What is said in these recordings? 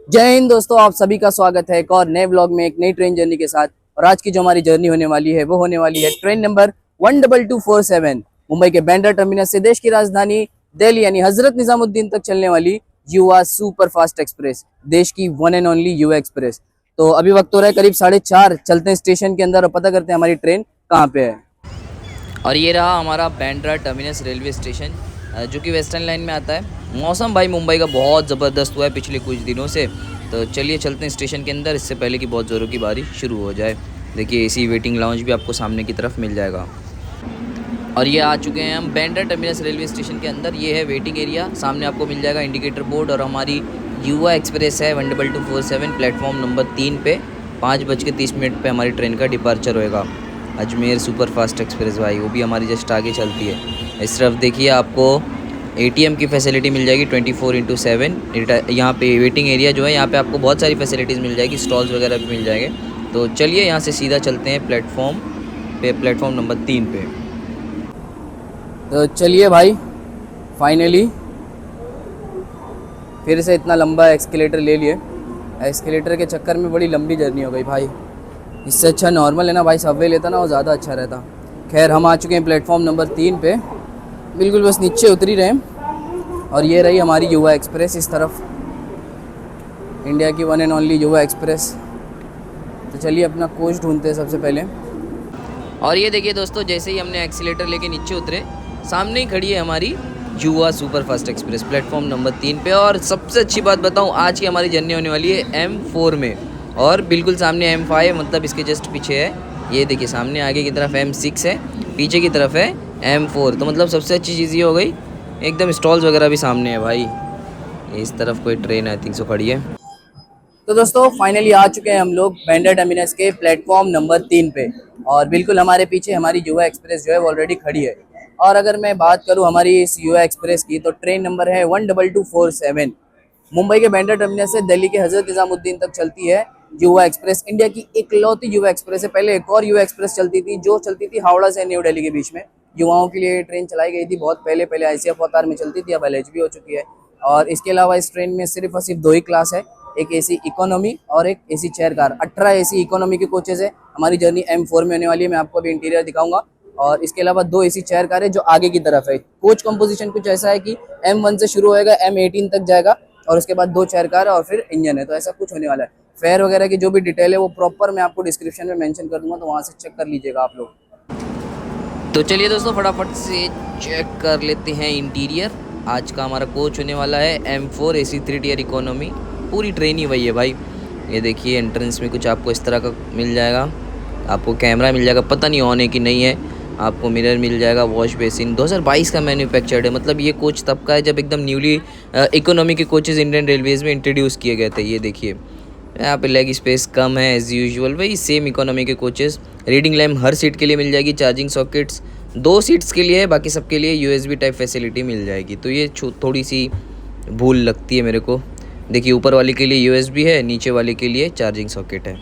जय हिंद दोस्तों, आप सभी का स्वागत है एक और नए व्लॉग में एक नई ट्रेन जर्नी के साथ। और आज की जो हमारी जर्नी होने वाली है वो होने वाली है ट्रेन नंबर 12247 मुंबई के बैंड्रा टर्मिनस से देश की राजधानी दिल्ली यानी हजरत निजामुद्दीन तक चलने वाली युवा सुपर फास्ट एक्सप्रेस, देश की वन एंड ओनली युवा एक्सप्रेस। तो अभी वक्त हो रहा है करीब 4:30, चलते हैं स्टेशन के अंदर और पता करते हैं हमारी ट्रेन कहाँ पे है। और ये रहा हमारा बैंड्रा टर्मिनस रेलवे स्टेशन, जो कि वेस्टर्न लाइन में आता है। मौसम भाई मुंबई का बहुत ज़बरदस्त हुआ है पिछले कुछ दिनों से। तो चलिए चलते हैं स्टेशन के अंदर, इससे पहले कि बहुत ज़ोरों की बारिश शुरू हो जाए। देखिए एसी वेटिंग लाउंज भी आपको सामने की तरफ मिल जाएगा। और ये आ चुके हैं हम बैंड्रा टर्मिनस रेलवे स्टेशन के अंदर। ये है वेटिंग एरिया, सामने आपको मिल जाएगा इंडिकेटर बोर्ड। और हमारी युवा एक्सप्रेस है 12247 प्लेटफॉर्म नंबर 3 पे 5:30 पे हमारी ट्रेन का डिपार्चर होएगा। अजमेर सुपर फास्ट एक्सप्रेस भाई, वो भी हमारी जस्ट आगे चलती है। इस तरफ देखिए आपको एटीएम की फैसिलिटी मिल जाएगी 24/7। यहाँ पे वेटिंग एरिया जो है, यहाँ पे आपको बहुत सारी फैसिलिटीज़ मिल जाएगी, स्टॉल्स वगैरह भी मिल जाएंगे। तो चलिए यहाँ से सीधा चलते हैं प्लेटफॉर्म नंबर 3 पे। तो चलिए भाई, फाइनली फिर से इतना लंबा एस्केलेटर ले लिए। एस्केलेटर के चक्कर में बड़ी लंबी जर्नी हो गई भाई। इससे अच्छा नॉर्मल है ना भाई, सबवे लेता ना, वो ज़्यादा अच्छा रहता। खैर हम आ चुके हैं प्लेटफॉर्म नंबर 3 पे, बिल्कुल बस नीचे उतरी रहे हैं। और ये रही हमारी युवा एक्सप्रेस, इस तरफ इंडिया की वन एंड ओनली युवा एक्सप्रेस। तो चलिए अपना कोच ढूंढते हैं सबसे पहले। और ये देखिए दोस्तों, जैसे ही हमने एक्सीलेटर लेके नीचे उतरे, सामने ही खड़ी है हमारी युवा super fast express platform number 3 पे। और सबसे अच्छी बात बताऊं, आज की हमारी जर्नी होने वाली है M4 में, और बिल्कुल सामने M5 मतलब इसके जस्ट पीछे है। ये देखिए सामने आगे की तरफ M6 है, पीछे की तरफ है M4। तो मतलब सबसे अच्छी चीज़ ये हो गई, एकदम स्टॉल्स वगैरह भी सामने है भाई। इस तरफ कोई ट्रेन आई थिंक सो खड़ी है। तो दोस्तों फाइनली आ चुके हैं हम लोग बैंड्रा टर्मिनस के प्लेटफॉर्म नंबर 3 पे। और बिल्कुल हमारे पीछे हमारी युवा एक्सप्रेस जो है वो ऑलरेडी खड़ी है। और अगर मैं बात करूं हमारी इस युवा एक्सप्रेस की, तो ट्रेन नंबर है 12247। मुंबई के बैंड्रा टर्मिनस से दिल्ली के हजरत निजामुद्दीन तक चलती है युवा एक्सप्रेस। इंडिया की इकलौती युवा एक्सप्रेस है। पहले एक और युवा एक्सप्रेस चलती थी, जो चलती थी हावड़ा से न्यू दिल्ली के बीच में। युवाओं के लिए ट्रेन चलाई गई थी बहुत पहले, ICF अवतार में चलती थी, अब LHB हो चुकी है। और इसके अलावा इस ट्रेन में सिर्फ और सिर्फ 2 ही क्लास है, एक AC इकोनॉमी और एक AC chair car. 18 AC economy के कोचेज है। हमारी जर्नी M4 में होने वाली है, मैं आपको अभी इंटीरियर दिखाऊंगा। और इसके अलावा 2 AC चेयर कार है जो आगे की तरफ है। कोच कंपोजिशन कुछ ऐसा है कि M1 से शुरू होएगा, M18 तक जाएगा, और उसके बाद 2 चेयर कार और फिर इंजन है। तो ऐसा कुछ होने वाला है। फेयर वगैरह की जो भी डिटेल है वो प्रॉपर मैं आपको डिस्क्रिप्शन में मेंशन कर दूंगा, तो वहाँ से चेक कर लीजिएगा आप लोग। तो चलिए दोस्तों फटाफट से चेक कर लेते हैं इंटीरियर। आज का हमारा कोच होने वाला है M4 AC 3 टियर इकोनॉमी। पूरी ट्रेन ही वही है भाई। ये देखिए एंट्रेंस में कुछ आपको इस तरह का मिल जाएगा, आपको कैमरा मिल जाएगा, पता नहीं ऑन है कि नहीं है। आपको मिरर मिल जाएगा, वॉश बेसिन। 2022 का मैन्युफैक्चर्ड है, मतलब ये कोच तब का है जब एकदम न्यूली इकोनॉमी के कोचेज़ इंडियन रेलवेज़ में इंट्रोड्यूस किए गए थे। ये देखिए यहाँ पे लेग स्पेस कम है एज़ यूजुअल, वही सेम इकोनॉमी के कोचेज़। रीडिंग लैम्प हर सीट के लिए मिल जाएगी, चार्जिंग सॉकेट्स 2 सीट्स के लिए है, बाकी सबके लिए USB टाइप फैसिलिटी मिल जाएगी। तो ये थोड़ी सी भूल लगती है मेरे को। देखिए ऊपर वाले के लिए USB है, नीचे वाले के लिए चार्जिंग सॉकेट है।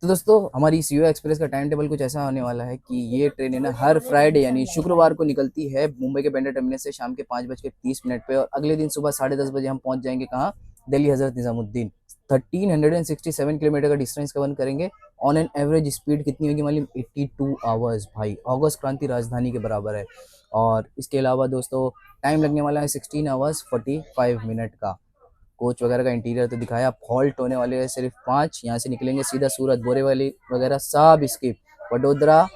तो दोस्तों हमारी इस युवा एक्सप्रेस का टाइम टेबल कुछ ऐसा होने वाला है कि ये ट्रेन है ना हर फ्राइडे यानी शुक्रवार को निकलती है मुंबई के बैंड्रा टर्मिनस से शाम के 5:30 पे। और अगले दिन सुबह 10:30 बजे हम पहुंच जाएंगे कहाँ, दिल्ली हजरत निजामुद्दीन। 1367 किलोमीटर का डिस्टेंस कवर करेंगे। ऑन एन एवरेज स्पीड कितनी होगी मालूम, 82 आवर्स भाई, ऑगस्ट क्रांति राजधानी के बराबर है। और इसके अलावा दोस्तों टाइम लगने वाला है 16 आवर्स 45 मिनट का। कोच वगैरह का इंटीरियर तो दिखाया। फॉल्ट होने वाले हैं सिर्फ 5। यहाँ से निकलेंगे सीधा सूरत, बोरीवली वगैरह सब स्किप, वडोदरा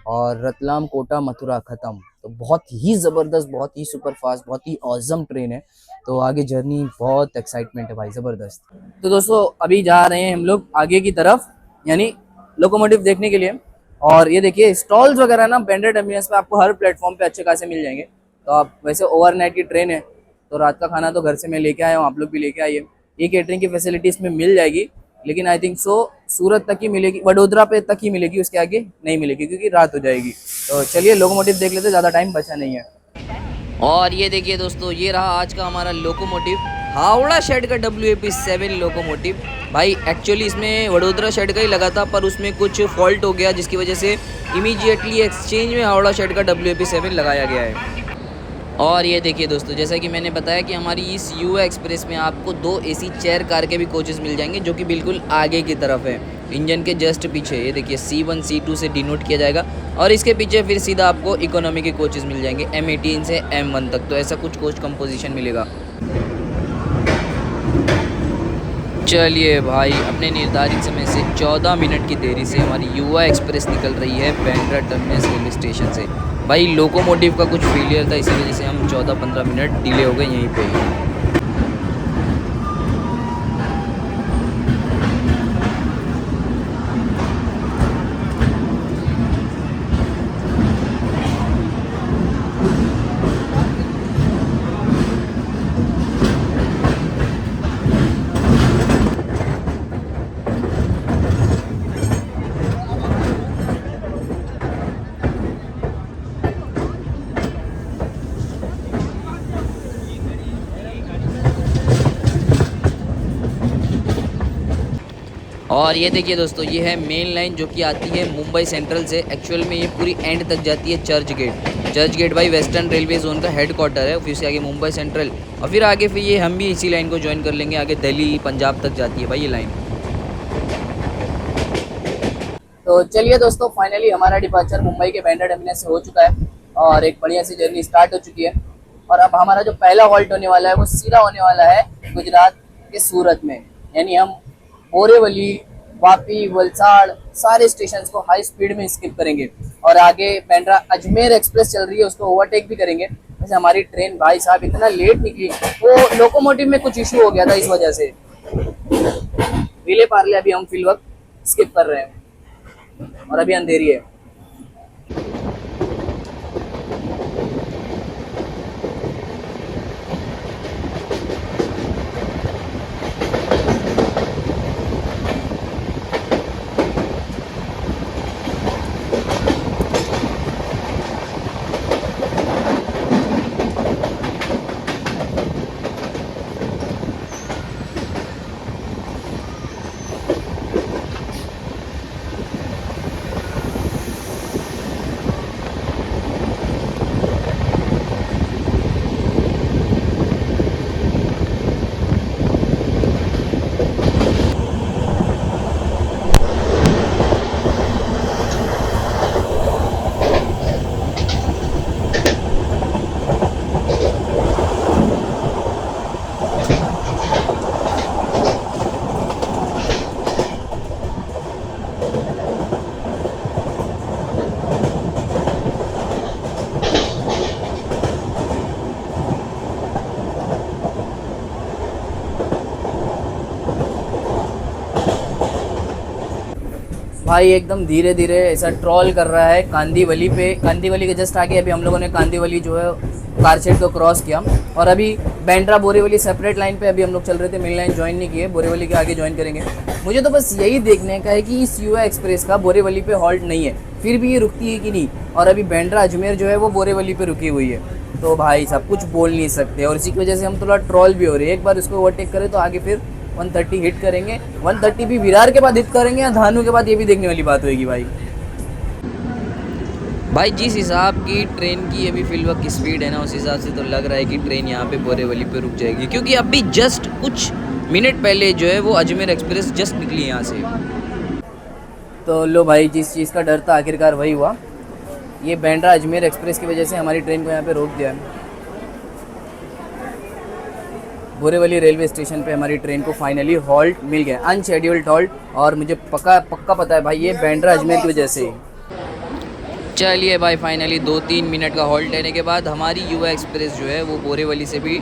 और रतलाम, कोटा, मथुरा खत्म। तो बहुत ही ज़बरदस्त, बहुत ही सुपर फास्ट, बहुत ही ऑसम ट्रेन है। तो आगे जर्नी बहुत एक्साइटमेंट है भाई, ज़बरदस्त। तो दोस्तों अभी जा रहे हैं हम लोग आगे की तरफ, यानी लोकोमोटिव देखने के लिए। और ये देखिए स्टॉल्स वगैरह ना बैंड्रा टर्मिनस पे आपको हर प्लेटफॉर्म पे अच्छे खासे मिल जाएंगे। तो आप वैसे ओवरनाइट की ट्रेन है, तो रात का खाना तो घर से मैं लेके आया हूँ, आप लोग भी लेके आइए। ये केटरिंग की फैसिलिटी इसमें मिल जाएगी, लेकिन आई थिंक सो सूरत तक ही मिलेगी, वडोदरा पे तक ही मिलेगी, उसके आगे नहीं मिलेगी क्योंकि रात हो जाएगी। तो चलिए लोकोमोटिव देख लेते, ज़्यादा टाइम बचा नहीं है। और ये देखिए दोस्तों, ये रहा आज का हमारा लोकोमोटिव, हावड़ा शेड का WAP7 लोकोमोटिव। भाई एक्चुअली इसमें वडोदरा शेड का ही लगा था, पर उसमें कुछ फॉल्ट हो गया जिसकी वजह से इमीडिएटली एक्सचेंज में हावड़ा शेड का WAP7 लगाया गया है। और ये देखिए दोस्तों, जैसा कि मैंने बताया कि हमारी इस युवा एक्सप्रेस में आपको 2 एसी चेयर कार के भी कोचेस मिल जाएंगे, जो कि बिल्कुल आगे की तरफ है, इंजन के जस्ट पीछे। ये देखिए C1 C2 से डिनोट किया जाएगा, और इसके पीछे फिर सीधा आपको इकोनॉमी के कोचेस मिल जाएंगे M18 से M1 तक। तो ऐसा कुछ कोच कंपोजिशन मिलेगा। चलिए भाई, अपने निर्धारित समय से 14 मिनट की देरी से हमारी युवा एक्सप्रेस निकल रही है बांद्रा टर्मिनस रेलवे स्टेशन से। भाई लोकोमोटिव का कुछ फेलियर था, इसी वजह से हम 14-15 मिनट डिले हो गए यहीं पे ही। और ये देखिए दोस्तों, ये है मेन लाइन जो कि आती है मुंबई सेंट्रल से। एक्चुअल में ये पूरी एंड तक जाती है चर्च गेट। चर्च गेट भाई वेस्टर्न रेलवे जोन का हेड क्वार्टर है, फिर से आगे मुंबई सेंट्रल, और फिर आगे फिर ये हम भी इसी लाइन को ज्वाइन कर लेंगे। आगे दिल्ली पंजाब तक जाती है भाई ये लाइन। तो चलिए दोस्तों, फाइनली हमारा डिपार्चर मुंबई के बांद्रा टर्मिनस से हो चुका है, और एक बढ़िया सी जर्नी स्टार्ट हो चुकी है। और अब हमारा जो पहला हॉल्ट होने वाला है वो सीधा होने वाला है गुजरात के सूरत में। यानी हम बोरीवली, वापी, वलसाड़ सारे स्टेशन को हाई स्पीड में स्किप करेंगे, और आगे बांद्रा अजमेर एक्सप्रेस चल रही है, उसको ओवरटेक भी करेंगे। वैसे हमारी ट्रेन भाई साहब इतना लेट निकली, वो लोकोमोटिव में कुछ इशू हो गया था, इस वजह से विले पार्ले अभी हम फिल वक्त स्किप कर रहे हैं, और अभी अंधेरी है। भाई एकदम धीरे धीरे ऐसा ट्रॉल कर रहा है कांदीवली पे। कांदीवली के जस्ट आगे अभी हम लोगों ने कांदीवली जो है कारशेड को क्रॉस किया, और अभी बांद्रा बोरीवली सेपरेट लाइन पे अभी हम लोग चल रहे थे। मेन लाइन ज्वाइन नहीं की है, बोरीवली के आगे ज्वाइन करेंगे। मुझे तो बस यही देखने का है कि इस युवा एक्सप्रेस का बोरीवली पे हॉल्ट नहीं है, फिर भी ये रुकती है कि नहीं। और अभी बांद्रा अजमेर जो है वो बोरीवली पे रुकी हुई है, तो भाई सब कुछ बोल नहीं सकते, और इसी की वजह से हम थोड़ा ट्रॉल भी हो रहे हैं। एक बार उसको ओवरटेक करें तो आगे फिर 130 हिट करेंगे। 130 भी विरार के बाद हिट करेंगे या धानु के बाद, ये भी देखने वाली बात होगी भाई जिस हिसाब की ट्रेन की अभी फिलवक्त की स्पीड है ना, उस हिसाब से तो लग रहा है कि ट्रेन यहाँ पे बोरीवली पे रुक जाएगी, क्योंकि अभी जस्ट कुछ मिनट पहले जो है वो अजमेर एक्सप्रेस जस्ट निकली यहाँ से। तो लो भाई, जिस चीज़ का डर था आखिरकार वही हुआ। ये बांद्रा अजमेर एक्सप्रेस की वजह से हमारी ट्रेन को यहाँ पे रोक दिया है। बोरीवली रेलवे स्टेशन पे हमारी ट्रेन को फाइनली हॉल्ट मिल गया, अनशेड्यूल्ड हॉल्ट, और मुझे पक्का पता है भाई ये बांद्रा अजमेर की वजह से ही। चलिए भाई, फाइनली 2-3 मिनट का हॉल्ट लेने के बाद हमारी युवा एक्सप्रेस जो है वो बोरीवली से भी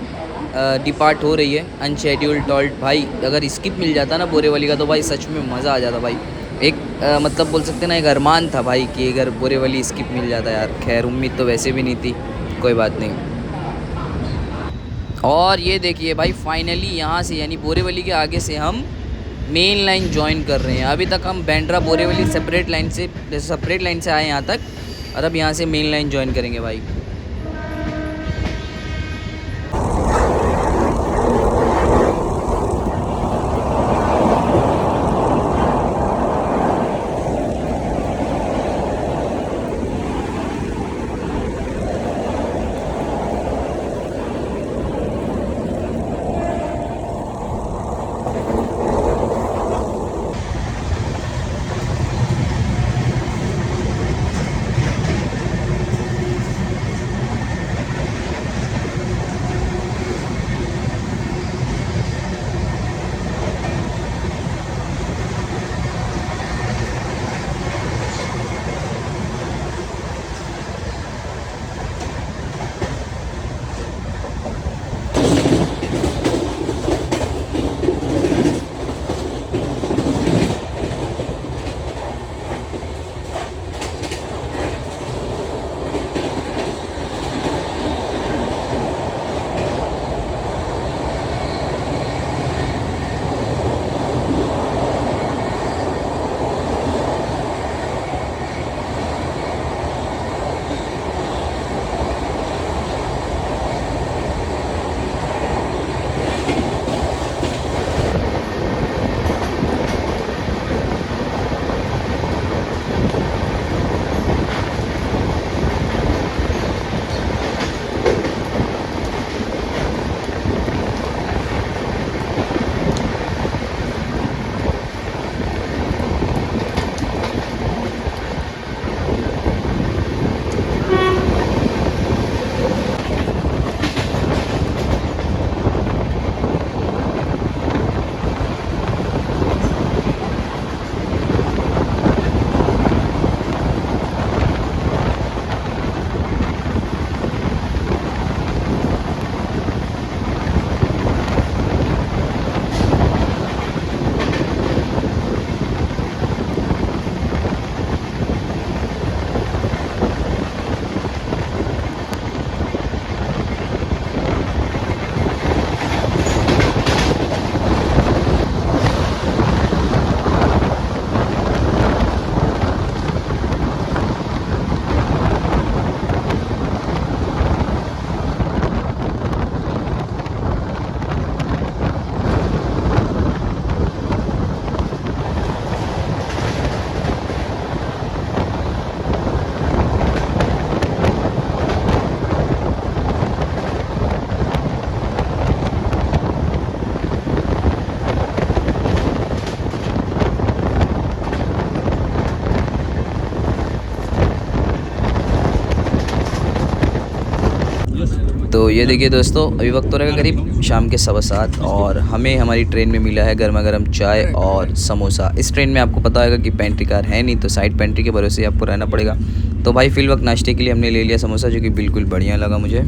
डिपार्ट हो रही है अनशेड्यूल्ड हॉल्ट। भाई अगर स्किप मिल जाता ना बोरीवली का तो भाई सच में मज़ा आ जाता भाई। एक मतलब बोल सकते ना, एक अरमान था भाई कि अगर बोरीवली स्किप मिल जाता यार। खैर उम्मीद तो वैसे भी नहीं थी, कोई बात नहीं। और ये देखिए भाई, फाइनली यहाँ से यानी बोरीवली के आगे से हम मेन लाइन ज्वाइन कर रहे हैं। अभी तक हम बांद्रा बोरीवली सेपरेट लाइन से आए यहाँ तक, और अब यहाँ से मेन लाइन ज्वाइन करेंगे भाई। तो ये देखिए दोस्तों, अभी वक्त हो रहेगा करीब शाम के 7:15 और हमें हमारी ट्रेन में मिला है गर्मा गर्म चाय और समोसा। इस ट्रेन में आपको पता होगा कि पेंट्री कार है नहीं, तो साइड पेंट्री के भरोसे आपको रहना पड़ेगा। तो भाई फिल वक्त नाश्ते के लिए हमने ले लिया समोसा, जो कि बिल्कुल बढ़िया लगा मुझे।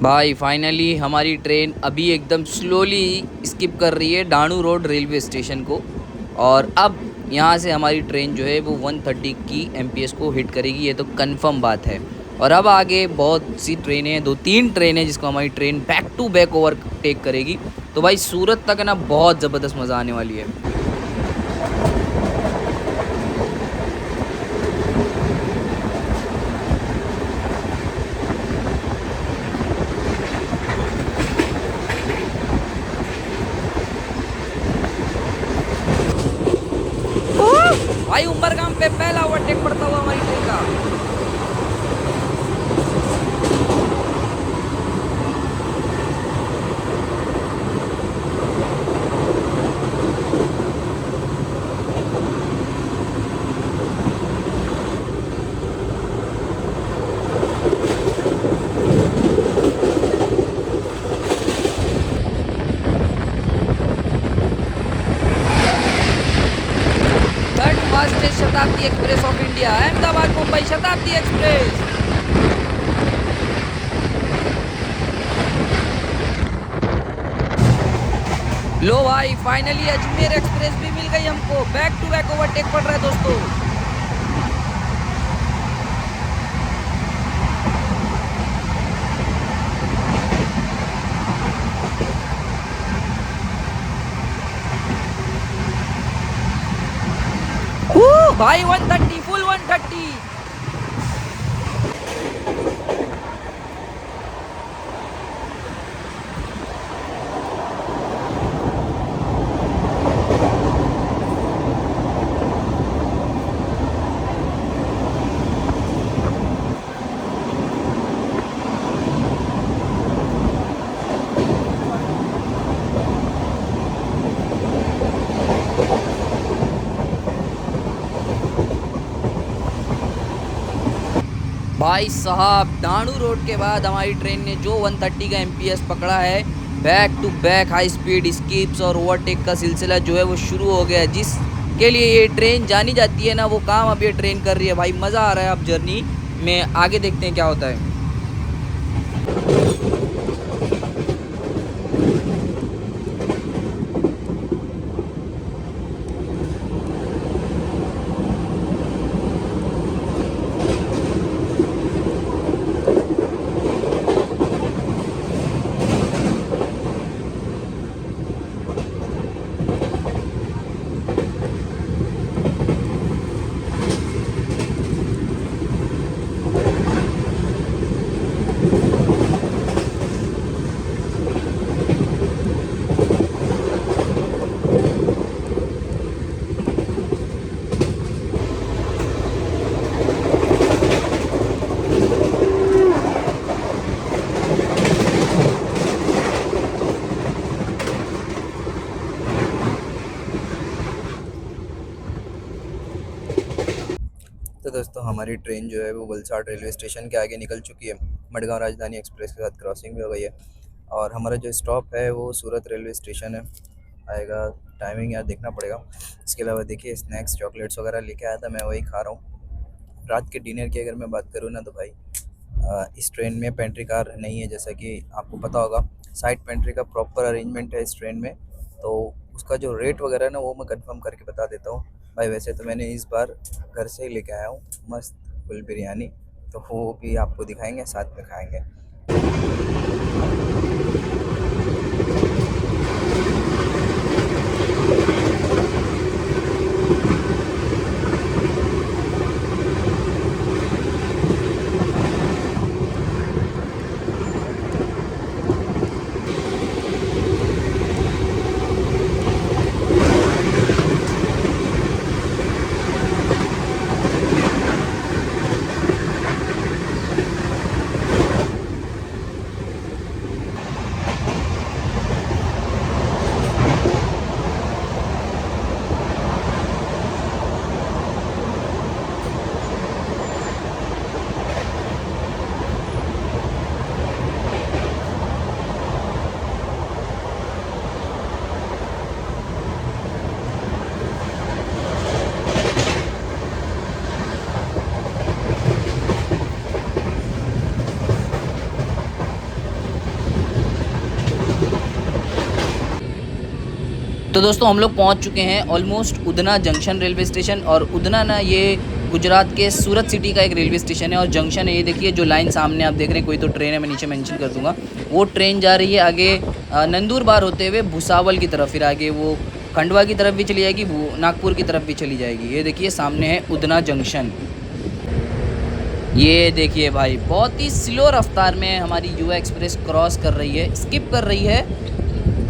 भाई फाइनली हमारी ट्रेन अभी एकदम स्लोली स्किप कर रही है डाणू रोड रेलवे स्टेशन को, और अब यहाँ से हमारी ट्रेन जो है वो 130 की एमपीएस को हिट करेगी, ये तो कंफर्म बात है। और अब आगे बहुत सी ट्रेनें, 2-3 ट्रेनें जिसको हमारी train back to back overtake करेगी। तो भाई सूरत तक ना बहुत ज़बरदस्त मज़ा आने वाली है। भाई उमरगाम पे पहला ओवरटेक पड़ता हुआ हमारी ट्रेन का। थर्ड फास्टेस्ट शताब्दी express of India, Ahmedabad Mumbai शताब्दी एक्सप्रेस। लो भाई फाइनली अजमेर एक्सप्रेस भी मिल गई हमको, बैक टू बैक ओवरटेक पड़ रहा है दोस्तों। भाई 130 फुल 130। भाई साहब डाणू रोड के बाद हमारी ट्रेन ने जो 130 का एमपीएस पकड़ा है, back to back high speed skips और ओवरटेक का सिलसिला जो है वो शुरू हो गया है। जिसके लिए ये ट्रेन जानी जाती है ना, वो काम अब ये ट्रेन कर रही है। भाई मज़ा आ रहा है अब जर्नी में, आगे देखते हैं क्या होता है। तो दोस्तों हमारी ट्रेन जो है वो वलसाड रेलवे स्टेशन के आगे निकल चुकी है। मडगांव राजधानी एक्सप्रेस के साथ क्रॉसिंग भी हो गई है, और हमारा जो स्टॉप है वो सूरत रेलवे स्टेशन है आएगा। टाइमिंग यार देखना पड़ेगा। इसके अलावा देखिए स्नैक्स चॉकलेट्स वगैरह लेके आया था, मैं वही खा रहा हूँ। रात के डिनर की अगर मैं बात करूँ ना, तो भाई इस ट्रेन में पेंट्री कार नहीं है, जैसा कि आपको पता होगा। साइड पेंट्री का प्रॉपर अरेंजमेंट है इस ट्रेन में, तो उसका जो रेट वगैरह है ना, वो मैं कंफर्म करके बता देता हूँ। भाई वैसे तो मैंने इस बार घर से ही लेके आया हूँ मस्त फुल बिरयानी, तो वो भी आपको दिखाएंगे, साथ में खाएंगे। तो दोस्तों हम लोग पहुंच चुके हैं almost Udhna junction railway station. और उधना ना ये गुजरात के सूरत सिटी का एक रेलवे स्टेशन है और जंक्शन है। ये देखिए जो लाइन सामने आप देख रहे हैं, कोई तो ट्रेन है, मैं नीचे मेंशन कर दूंगा। वो ट्रेन जा रही है आगे नंदुरबार होते हुए भुसावल की तरफ, फिर आगे वो खंडवा की तरफ भी चली जाएगी, नागपुर की तरफ भी चली जाएगी। ये देखिए सामने है उधना जंक्शन। ये देखिए भाई बहुत ही स्लो रफ्तार में हमारी युवा एक्सप्रेस क्रॉस कर रही है, स्किप कर रही है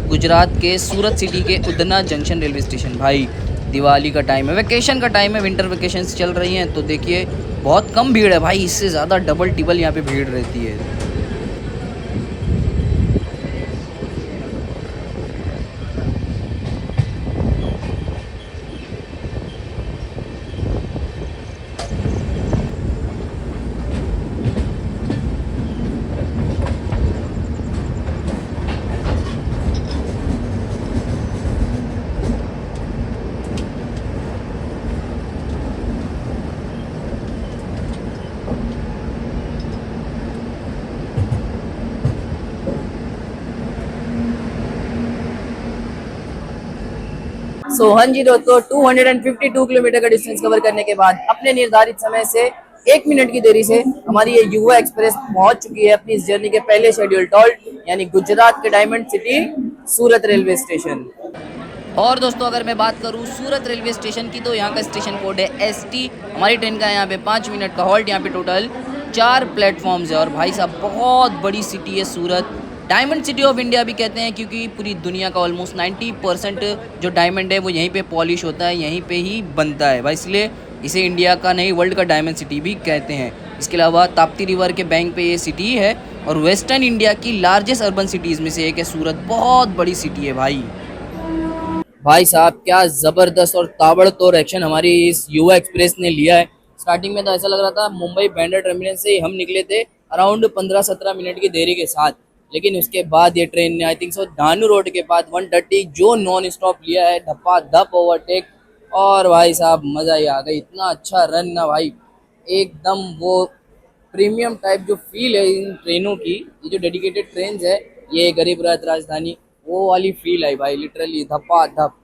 गुजरात के सूरत सिटी के उधना जंक्शन रेलवे स्टेशन। भाई दिवाली का टाइम है, वैकेशन का टाइम है, विंटर वैकेशंस चल रही हैं, तो देखिए बहुत कम भीड़ है भाई, इससे ज़्यादा डबल टिबल यहाँ पे भीड़ रहती है। हाँ जी दोस्तों, 252 किलोमीटर का डिस्टेंस कवर करने के बाद अपने निर्धारित समय से 1 मिनट की देरी से हमारी ये युवा एक्सप्रेस पहुंच चुकी है अपनी इस जर्नी के पहले शेड्यूल टॉल्ट, यानी गुजरात के डायमंड सिटी सूरत रेलवे स्टेशन। और दोस्तों अगर मैं बात करूं सूरत रेलवे स्टेशन की, तो यहाँ का स्टेशन कोड है ST। हमारी ट्रेन का यहाँ पे 5 मिनट का हॉल्ट, यहाँ पे टोटल 4 प्लेटफॉर्म्स है। और भाई साहब बहुत बड़ी सिटी है सूरत, डायमंड सिटी ऑफ इंडिया भी कहते हैं, क्योंकि पूरी दुनिया का ऑलमोस्ट 90% जो डायमंड है वो यहीं पे पॉलिश होता है, यहीं पे ही बनता है भाई, इसलिए इसे इंडिया का नहीं वर्ल्ड का डायमंड सिटी भी कहते हैं। इसके अलावा ताप्ती रिवर के बैंक पे ये सिटी है और वेस्टर्न इंडिया की लार्जेस्ट अर्बन सिटीज़ में से एक है सूरत, बहुत बड़ी सिटी है भाई। भाई साहब क्या ज़बरदस्त और ताबड़तोड़ एक्शन हमारी इस युवा एक्सप्रेस ने लिया है। स्टार्टिंग में तो ऐसा लग रहा था मुंबई बैंड्रा टर्मिनल से हम निकले थे अराउंड 15-17 मिनट की देरी के साथ, लेकिन उसके बाद ये ट्रेन ने I think so Dahanu road के बाद 130 जो नॉन स्टॉप लिया है, धप्पा धप ओवरटेक। और भाई साहब मज़ा ही आ गई, इतना अच्छा रन ना भाई, एकदम वो प्रीमियम टाइप जो फील है इन ट्रेनों की, ये जो डेडिकेटेड ट्रेन है, ये गरीब रथ राजधानी, वो वाली फील आई भाई, लिटरली धप्पा धप।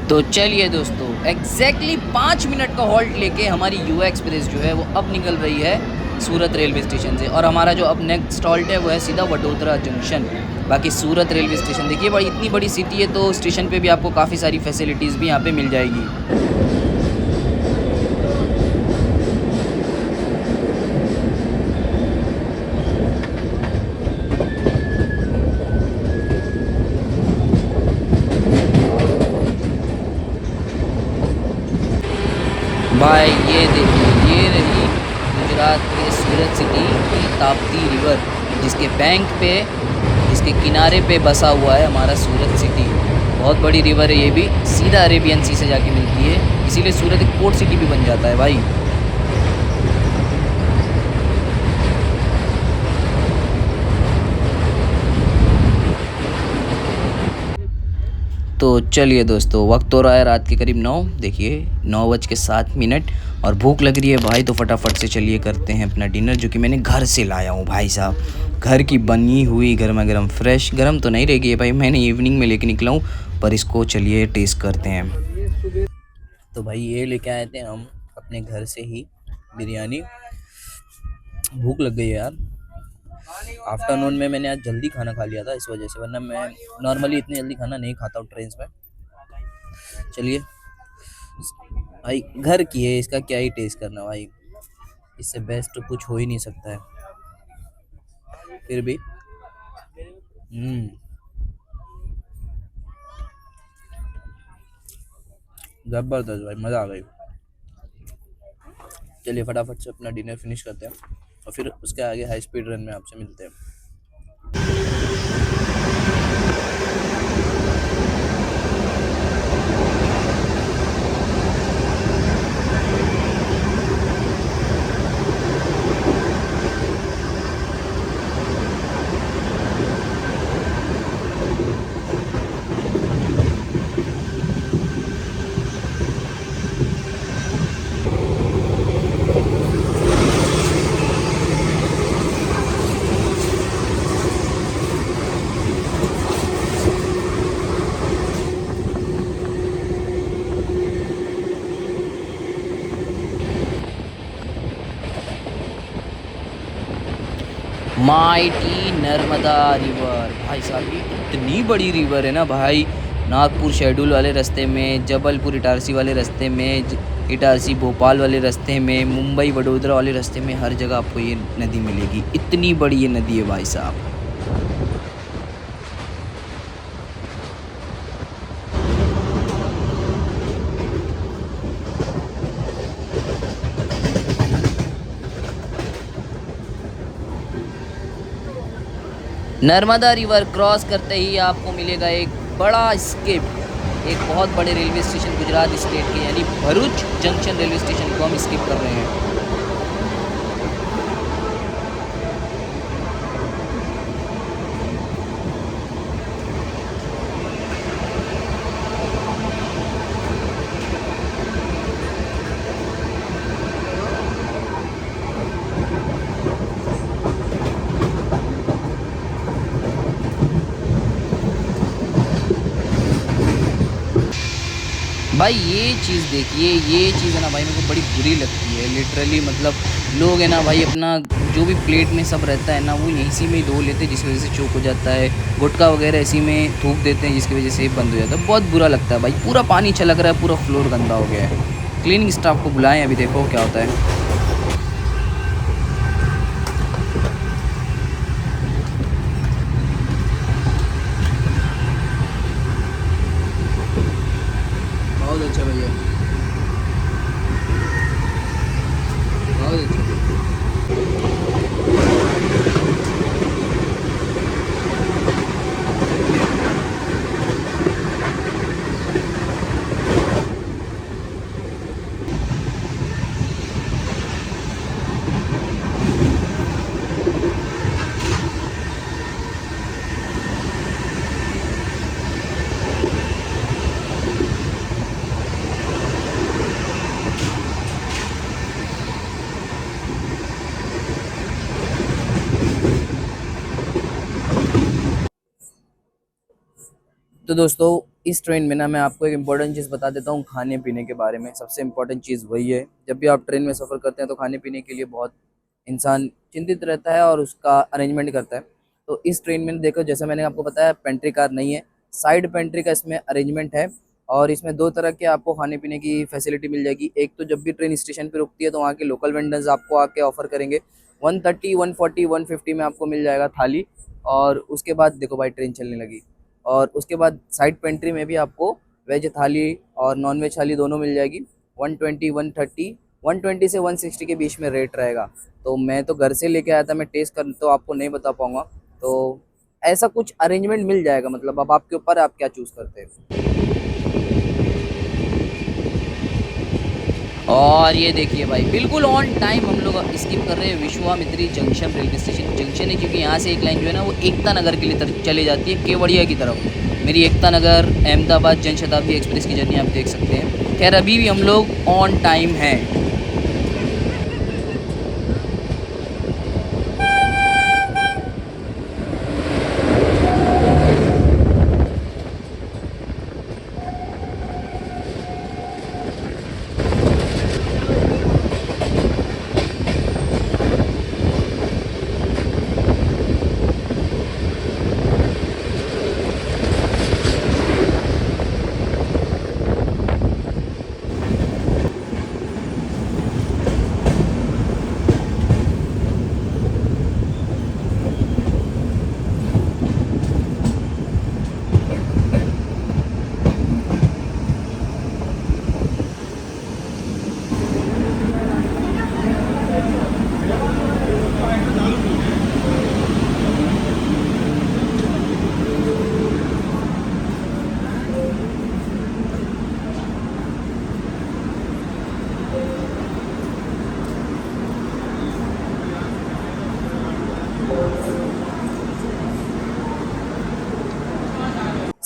तो चलिए दोस्तों एग्जैक्टली 5 मिनट का हॉल्ट लेके हमारी युवा एक्सप्रेस जो है वो अब निकल रही है सूरत रेलवे स्टेशन से। और हमारा जो अब नेक्स्ट हॉल्ट है वो है सीधा वडोदरा जंक्शन। बाकी सूरत रेलवे स्टेशन देखिए भाई, इतनी बड़ी सिटी है तो स्टेशन पे भी आपको काफ़ी सारी फैसिलिटीज़ भी यहाँ पे मिल जाएगी। भाई ये देखिए, ये रही गुजरात के सूरत सिटी की ताप्ती रिवर, जिसके बैंक पे, जिसके किनारे पे बसा हुआ है हमारा सूरत सिटी। बहुत बड़ी रिवर है ये भी, सीधा अरेबियन सी से जाके मिलती है, इसीलिए सूरत एक पोर्ट सिटी भी बन जाता है भाई। तो चलिए दोस्तों वक्त हो रहा है रात के करीब 9, देखिए 9:07 और भूख लग रही है भाई, तो फटाफट से चलिए करते हैं अपना डिनर, जो कि मैंने घर से लाया हूँ भाई साहब। घर की बनी हुई गर्मा गर्म, फ्रेश गर्म तो नहीं रहेगी भाई, मैंने इवनिंग में लेके निकला हूँ, पर इसको चलिए टेस्ट करते हैं। तो भाई ये लेके आए थे हम अपने घर से ही बिरयानी। भूख लग गई है यार, आफ्टरनून में मैंने आज जल्दी खाना खा लिया था इस वजह से, वरना मैं नॉर्मली इतनी जल्दी खाना नहीं खाता हूँ ट्रेन में। चलिए भाई घर की है, इसका क्या ही टेस्ट करना भाई, इससे बेस्ट कुछ हो ही नहीं सकता है। फिर भी जबरदस्त भाई, मज़ा आ गई। चलिए फटाफट से अपना डिनर फिनिश करते हैं और फिर उसके आगे हाई स्पीड रन में आपसे मिलते हैं। Mighty Narmada river. भाई साहब ये इतनी बड़ी रिवर है ना भाई, नागपुर शेड्यूल वाले रास्ते में, जबलपुर इटारसी वाले रास्ते में, इटारसी भोपाल वाले रास्ते में, मुंबई वडोदरा वाले रास्ते में, हर जगह आपको ये नदी मिलेगी। इतनी बड़ी ये नदी है भाई साहब। नर्मदा रिवर क्रॉस करते ही आपको मिलेगा एक बड़ा स्किप, एक बहुत बड़े रेलवे स्टेशन गुजरात स्टेट के, यानी भरूच जंक्शन रेलवे स्टेशन को हम स्किप कर रहे हैं। भाई ये चीज़ देखिए, ये चीज़ है ना भाई मेरे को बड़ी बुरी लगती है लिटरली। मतलब लोग है ना भाई अपना जो भी प्लेट में सब रहता है ना वो इसी में ही धो लेते हैं, जिसकी वजह से चोक हो जाता है। गुटखा वगैरह इसी में थूक देते हैं, जिसकी वजह से ये बंद हो जाता है। बहुत बुरा लगता है भाई, पूरा पानी छलक रहा है, पूरा फ्लोर गंदा हो गया है। क्लीनिंग स्टाफ को बुलाएं, अभी देखो क्या होता है। बहुत अच्छा भैया, बहुत अच्छा। तो दोस्तों इस ट्रेन में ना मैं आपको एक इम्पोर्टेंट चीज़ बता देता हूँ खाने पीने के बारे में। सबसे इम्पोर्टेंट चीज़ वही है, जब भी आप ट्रेन में सफ़र करते हैं तो खाने पीने के लिए बहुत इंसान चिंतित रहता है और उसका अरेंजमेंट करता है। तो इस ट्रेन में देखो, जैसा मैंने आपको बताया, पेंट्री कार नहीं है, साइड पेंट्री का इसमें अरेंजमेंट है। और इसमें दो तरह के आपको खाने पीने की फैसिलिटी मिल जाएगी। एक तो जब भी ट्रेन स्टेशन पर रुकती है तो वहाँ के लोकल वेंडर्स आपको आके ऑफर करेंगे। 130, 140, 150 में आपको मिल जाएगा थाली। और उसके बाद देखो भाई ट्रेन चलने लगी। और उसके बाद साइड पेंट्री में भी आपको वेज थाली और नॉन वेज थाली दोनों मिल जाएगी। 120, 130, 120 से 160 के बीच में रेट रहेगा। तो मैं तो घर से लेके आया था, मैं टेस्ट कर तो आपको नहीं बता पाऊँगा। तो ऐसा कुछ अरेंजमेंट मिल जाएगा, मतलब अब आपके ऊपर है आप क्या चूज़ करते हैं। और ये देखिए भाई बिल्कुल ऑन टाइम हम लोग स्किप कर रहे हैं Vishwamitri junction railway station. Junction है क्योंकि यहाँ से एक लाइन जो है ना वो एकता नगर के लिए तरफ चली जाती है, केवड़िया की तरफ। मेरी एकता नगर अहमदाबाद जन शताब्दी एक्सप्रेस की जर्नी आप देख सकते हैं। खैर अभी भी हम लोग ऑन टाइम हैं।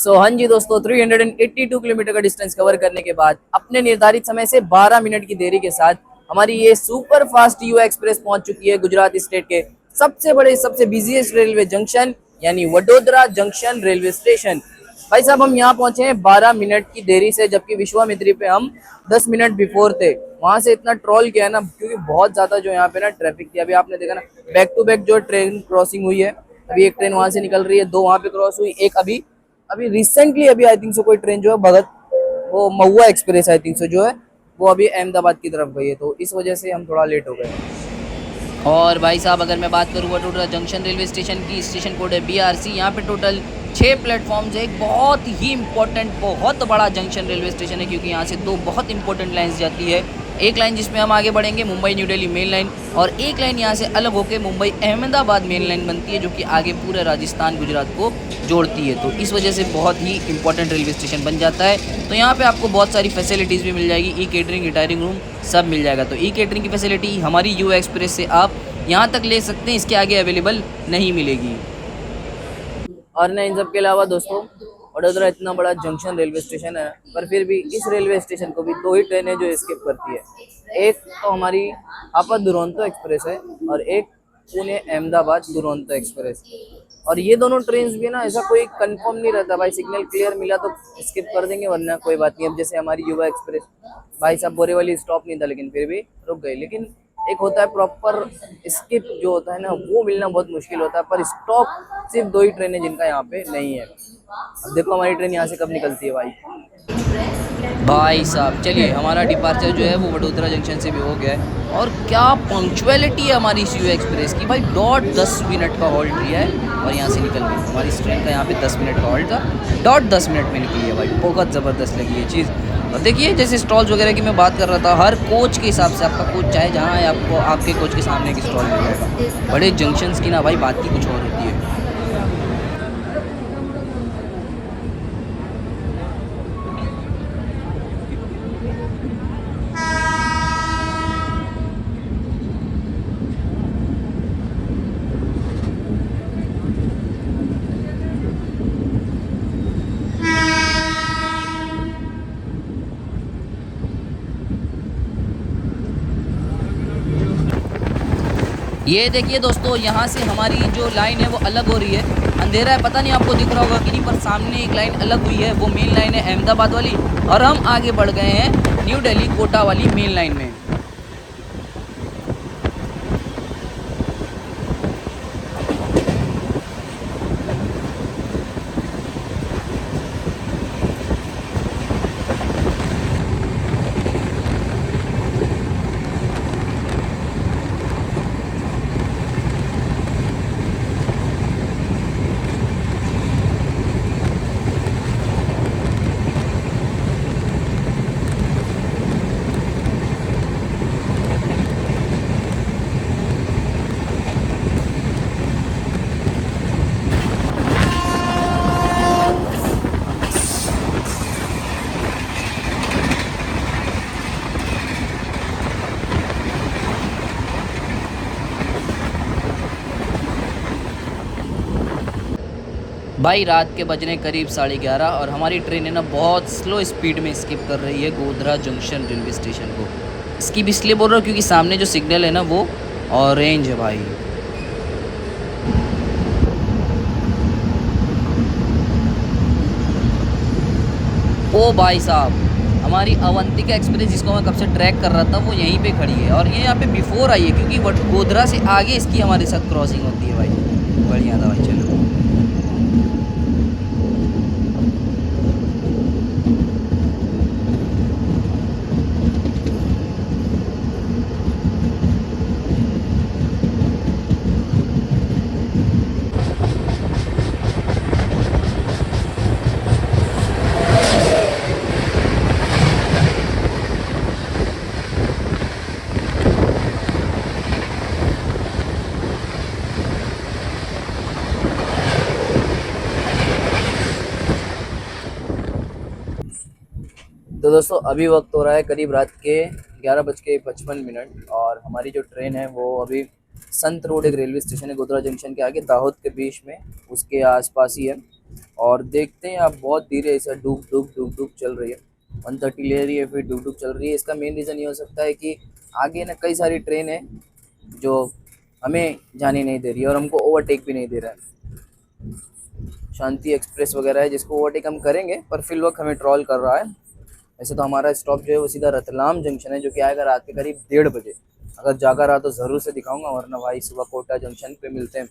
हाँ जी दोस्तों, 382 किलोमीटर का डिस्टेंस कवर करने के बाद अपने निर्धारित समय से 12 मिनट की देरी के साथ हमारी ये सुपर फास्ट यू एक्सप्रेस पहुंच चुकी है गुजरात स्टेट के सबसे बड़े, सबसे बिजीएस्ट रेलवे जंक्शन यानी वडोदरा जंक्शन रेलवे स्टेशन। भाई साहब हम यहाँ पहुंचे हैं 12 मिनट की देरी से, जबकि विश्वामित्री पे हम 10 मिनट बिफोर थे। वहां से इतना ट्रोल किया ना, क्योंकि बहुत ज्यादा जो यहाँ पे ना ट्रैफिक थी। अभी आपने देखा ना, बैक टू बैक जो ट्रेन क्रॉसिंग हुई है। अभी एक ट्रेन वहां से निकल रही है, 2 वहां पे क्रॉस हुई, एक अभी अभी रिसेंटली अभी आई थिंक सो कोई ट्रेन जो है भगत, वो महुआ एक्सप्रेस आई थिंक सो जो है, वो अभी अहमदाबाद की तरफ गई है, तो इस वजह से हम थोड़ा लेट हो गए। और भाई साहब अगर मैं बात करूँ वडोदरा जंक्शन रेलवे स्टेशन की, स्टेशन कोड है BRC। यहाँ पे टोटल 6 प्लेटफॉर्म्स है। एक बहुत ही इंपॉर्टेंट, बहुत बड़ा जंक्शन रेलवे स्टेशन है, क्योंकि यहाँ से 2 बहुत इंपॉर्टेंट लाइन्स जाती है। एक लाइन जिसमें हम आगे बढ़ेंगे Mumbai new Delhi main line, और एक लाइन यहाँ से अलग होकर मुंबई अहमदाबाद मेन लाइन बनती है, जो कि आगे पूरे राजस्थान गुजरात को जोड़ती है। तो इस वजह से बहुत ही इंपॉर्टेंट रेलवे स्टेशन बन जाता है। तो यहाँ पे आपको बहुत सारी फैसिलिटीज़ भी मिल जाएगी, ई केटरिंग, रिटायरिंग रूम सब मिल जाएगा। तो ई केटरिंग की फैसिलिटी हमारी युवा एक्सप्रेस से आप यहाँ तक ले सकते हैं, इसके आगे अवेलेबल नहीं मिलेगी। और ना इन सब के अलावा दोस्तों, वडोदरा इतना बड़ा जंक्शन रेलवे स्टेशन है, पर फिर भी इस रेलवे स्टेशन को भी 2 ही ट्रेनें जो स्किप करती है। एक तो हमारी हापा दुरंतो एक्सप्रेस है, और एक पुणे अहमदाबाद दुरंतो एक्सप्रेस। और ये दोनों ट्रेन भी ना ऐसा कोई कंफर्म नहीं रहता भाई, सिग्नल क्लियर मिला तो स्किप कर देंगे, वरना कोई बात नहीं। अब जैसे हमारी युवा एक्सप्रेस, भाई साहब बोरीवली स्टॉप नहीं था लेकिन फिर भी रुक गई। लेकिन एक होता है प्रॉपर स्किप जो होता है ना, वो मिलना बहुत मुश्किल होता है। पर स्टॉप सिर्फ 2 ही ट्रेनें जिनका यहाँ पे नहीं है। अब देखो हमारी ट्रेन यहाँ से कब निकलती है भाई। भाई साहब चलिए, हमारा डिपार्चर जो है वो वडोदरा जंक्शन से भी हो गया है। और क्या पंक्चुअलिटी है हमारी सी एक्सप्रेस की भाई, डॉट 10 मिनट का हॉल्ट लिया है और यहाँ से निकल गई। हमारी इस ट्रेन का यहाँ पे 10 मिनट का हॉल्ट था, डॉट 10 मिनट में निकली है भाई। बहुत ज़बरदस्त लगी ये चीज़। और देखिए जैसे स्टॉल्स वगैरह की मैं बात कर रहा था, हर कोच के हिसाब से आपका कोच चाहे जहाँ है, आपको आपके कोच के सामने एक स्टॉल मिल जाएगा। बड़े जंक्शंस की ना भाई बात ही कुछ और होती है। ये देखिए दोस्तों, यहाँ से हमारी जो लाइन है वो अलग हो रही है। अंधेरा है, पता नहीं आपको दिख रहा होगा कि नहीं, पर सामने एक लाइन अलग हुई है, वो मेन लाइन है अहमदाबाद वाली। और हम आगे बढ़ गए हैं न्यू दिल्ली कोटा वाली मेन लाइन में। भाई रात के बजने करीब 11:30, और हमारी ट्रेन है ना बहुत स्लो स्पीड में स्किप कर रही है गोधरा जंक्शन रेलवे स्टेशन को। स्किप इसलिए बोल रहा हूँ क्योंकि सामने जो सिग्नल है ना वो ऑरेंज है भाई। ओ भाई साहब, हमारी अवंतिका एक्सप्रेस जिसको मैं कब से ट्रैक कर रहा था वो यहीं पे खड़ी है, और ये यहाँ पे बिफोर आई है, क्योंकि गोधरा से आगे इसकी हमारे साथ क्रॉसिंग होती है भाई। बढ़िया था भाई, चलो। तो दोस्तों अभी वक्त हो रहा है करीब रात के 11:55, और हमारी जो ट्रेन है वो अभी संत रोड एक रेलवे स्टेशन है गोधरा जंक्शन के आगे, दाहोद के बीच में, उसके आसपास ही है। और देखते हैं आप, बहुत धीरे ऐसा डूब डूब डूब डूब चल रही है। 130 ले रही है, फिर डूब डूब चल रही है। इसका मेन रीज़न ये हो सकता है कि आगे ना कई सारी ट्रेन है जो हमें जाने नहीं दे रही है, और हमको ओवरटेक भी नहीं दे रहा है। शांति एक्सप्रेस वगैरह है जिसको ओवरटेक हम करेंगे, पर फिल वक्त हमें ट्रॉल कर रहा है। वैसे तो हमारा स्टॉप जो है वो सीधा रतलाम जंक्शन है, जो कि आएगा रात के करीब 1:30 बजे। अगर जागा रहा तो ज़रूर से दिखाऊंगा, वरना भाई सुबह कोटा जंक्शन पे मिलते हैं।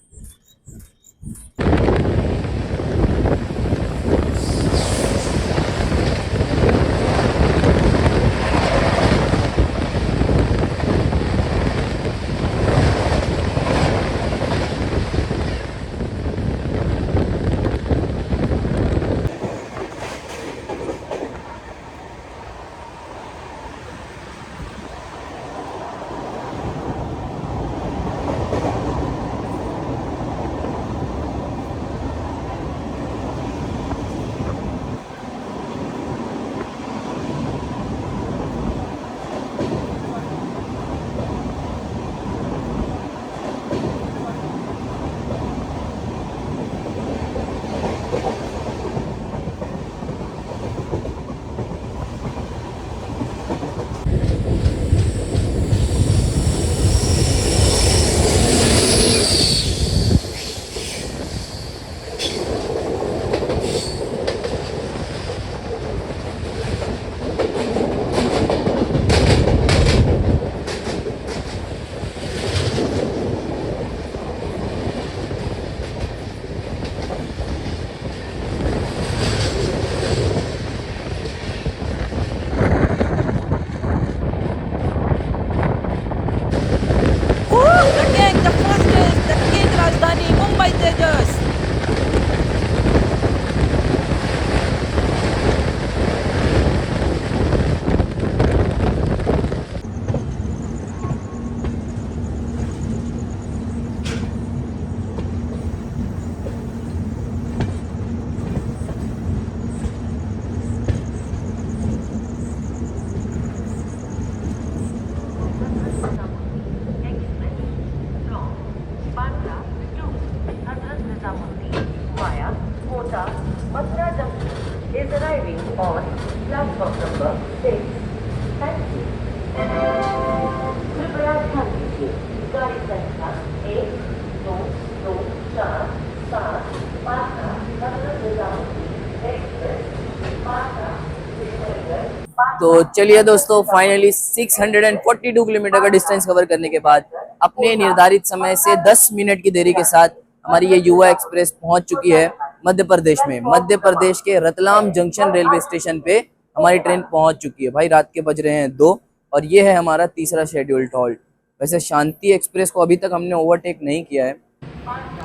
तो चलिए दोस्तों, फाइनली 642 किलोमीटर का डिस्टेंस कवर करने के बाद अपने निर्धारित समय से 10 मिनट की देरी के साथ हमारी ये युवा एक्सप्रेस पहुंच चुकी है मध्य प्रदेश में। मध्य प्रदेश के रतलाम जंक्शन रेलवे स्टेशन पे हमारी ट्रेन पहुंच चुकी है। भाई रात के बज रहे हैं 2 और ये है हमारा तीसरा शेड्यूल्ड हॉल्ट। वैसे शांति एक्सप्रेस को अभी तक हमने ओवरटेक नहीं किया है।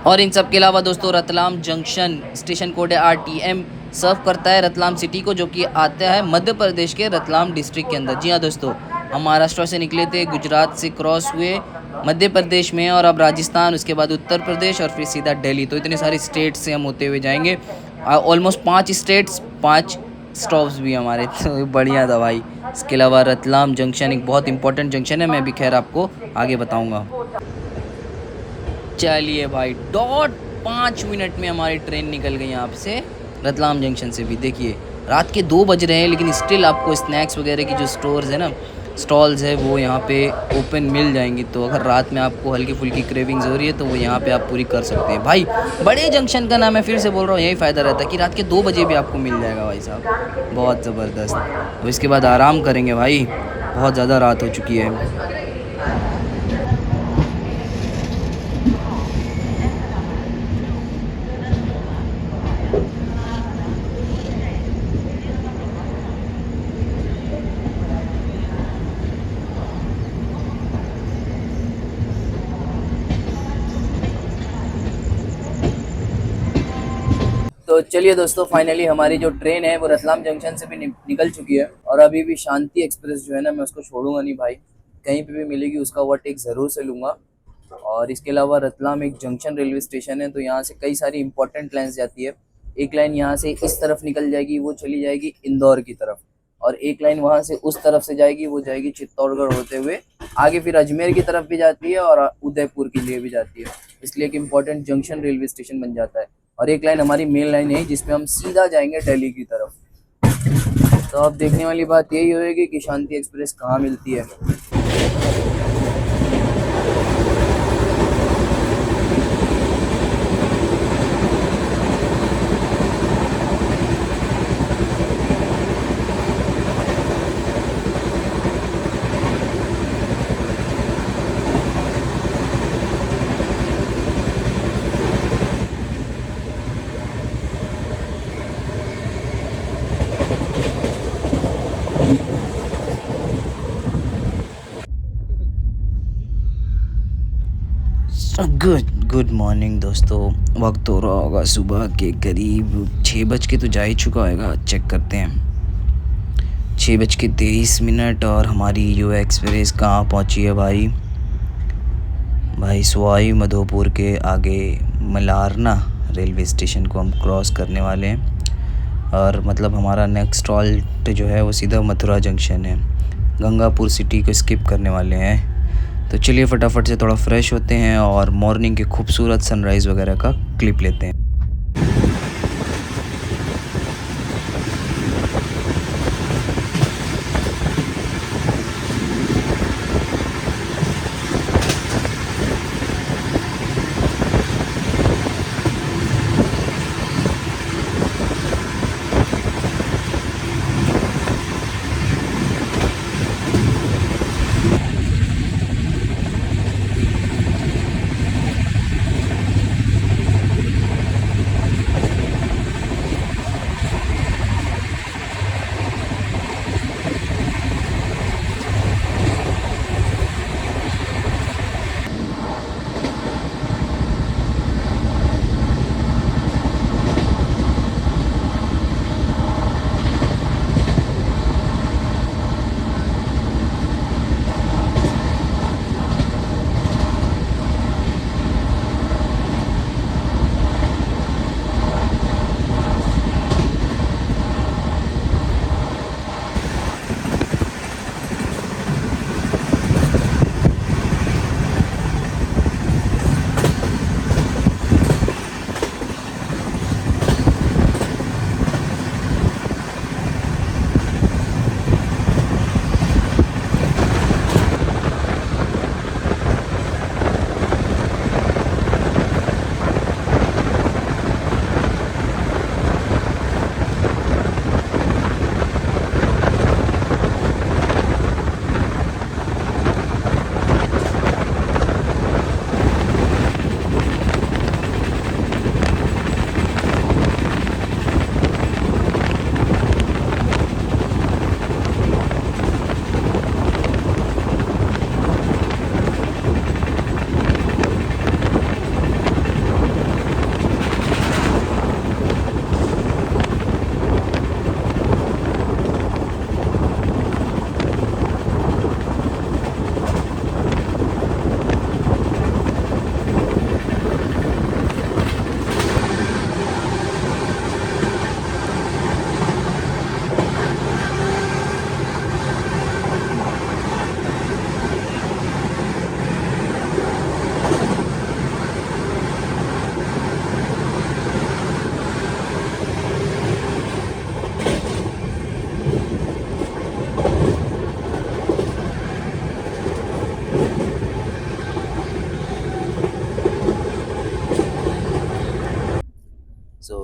और इन सब के अलावा दोस्तों, रतलाम जंक्शन स्टेशन कोड है RTM, सर्व करता है रतलाम सिटी को, जो कि आता है मध्य प्रदेश के रतलाम डिस्ट्रिक्ट के अंदर। जी हाँ दोस्तों, हम महाराष्ट्र से निकले थे, गुजरात से क्रॉस हुए मध्य प्रदेश में, और अब राजस्थान, उसके बाद उत्तर प्रदेश और फिर सीधा दिल्ली। तो इतने सारे स्टेट्स से हम होते हुए जाएंगे। ऑलमोस्ट 5 स्टेट्स, 5 स्टॉप्स भी हमारे, तो बढ़िया था भाई। इसके अलावा रतलाम जंक्शन एक बहुत इंपॉर्टेंट जंक्शन है, मैं भी खैर आपको आगे बताऊँगा। चलिए भाई, डॉट 5 मिनट में हमारी ट्रेन निकल गई यहाँ से रतलाम जंक्शन से भी। देखिए रात के 2 बज रहे हैं, लेकिन स्टिल आपको स्नैक्स वगैरह की जो स्टोर्स है ना, स्टॉल्स है, वो यहाँ पे ओपन मिल जाएंगी। तो अगर रात में आपको हल्की फुल्की क्रेविंग्स हो रही है तो वो यहाँ पे आप पूरी कर सकते हैं। भाई बड़े जंक्शन का नाम है, फिर से बोल रहा हूँ, यही फ़ायदा रहता है कि रात के 2 बजे भी आपको मिल जाएगा भाई साहब, बहुत ज़बरदस्त। अब इसके बाद आराम करेंगे भाई, बहुत ज़्यादा रात हो चुकी है। तो चलिए दोस्तों, फाइनली हमारी जो ट्रेन है वो रतलाम जंक्शन से भी निकल चुकी है। और अभी भी शांति एक्सप्रेस जो है ना, मैं उसको छोड़ूंगा नहीं भाई, कहीं पे भी मिलेगी उसका ओवरटेक ज़रूर से लूँगा। और इसके अलावा रतलाम एक जंक्शन रेलवे स्टेशन है, तो यहाँ से कई सारी इंपॉर्टेंट लाइन्स जाती है। एक लाइन यहाँ से इस तरफ निकल जाएगी, वो चली जाएगी इंदौर की तरफ, और एक लाइन वहाँ से उस तरफ से जाएगी, वो जाएगी चित्तौड़गढ़ होते हुए आगे, फिर अजमेर की तरफ भी जाती है और उदयपुर के लिए भी जाती है। इसलिए एक इम्पॉर्टेंट जंक्शन रेलवे स्टेशन बन जाता है। और एक लाइन हमारी मेन लाइन है जिसपे हम सीधा जाएंगे दिल्ली की तरफ। तो अब देखने वाली बात यही होगी कि शांति एक्सप्रेस कहाँ मिलती है। गुड मॉर्निंग दोस्तों। वक्त हो रहा होगा सुबह के करीब 6 बज के तो जा ही चुका होगा। चेक करते हैं 6 बज के 23 मिनट। और हमारी यू एक्सप्रेस कहाँ पहुँची है भाई? सवाई माधोपुर के आगे मलारना रेलवे स्टेशन को हम क्रॉस करने वाले हैं। और मतलब हमारा नेक्स्ट हॉल्ट जो है वो सीधा मथुरा जंक्शन है। गंगापुर सिटी को स्किप करने वाले हैं। तो चलिए फटाफट से थोड़ा फ्रेश होते हैं और मॉर्निंग के खूबसूरत सनराइज़ वगैरह का क्लिप लेते हैं।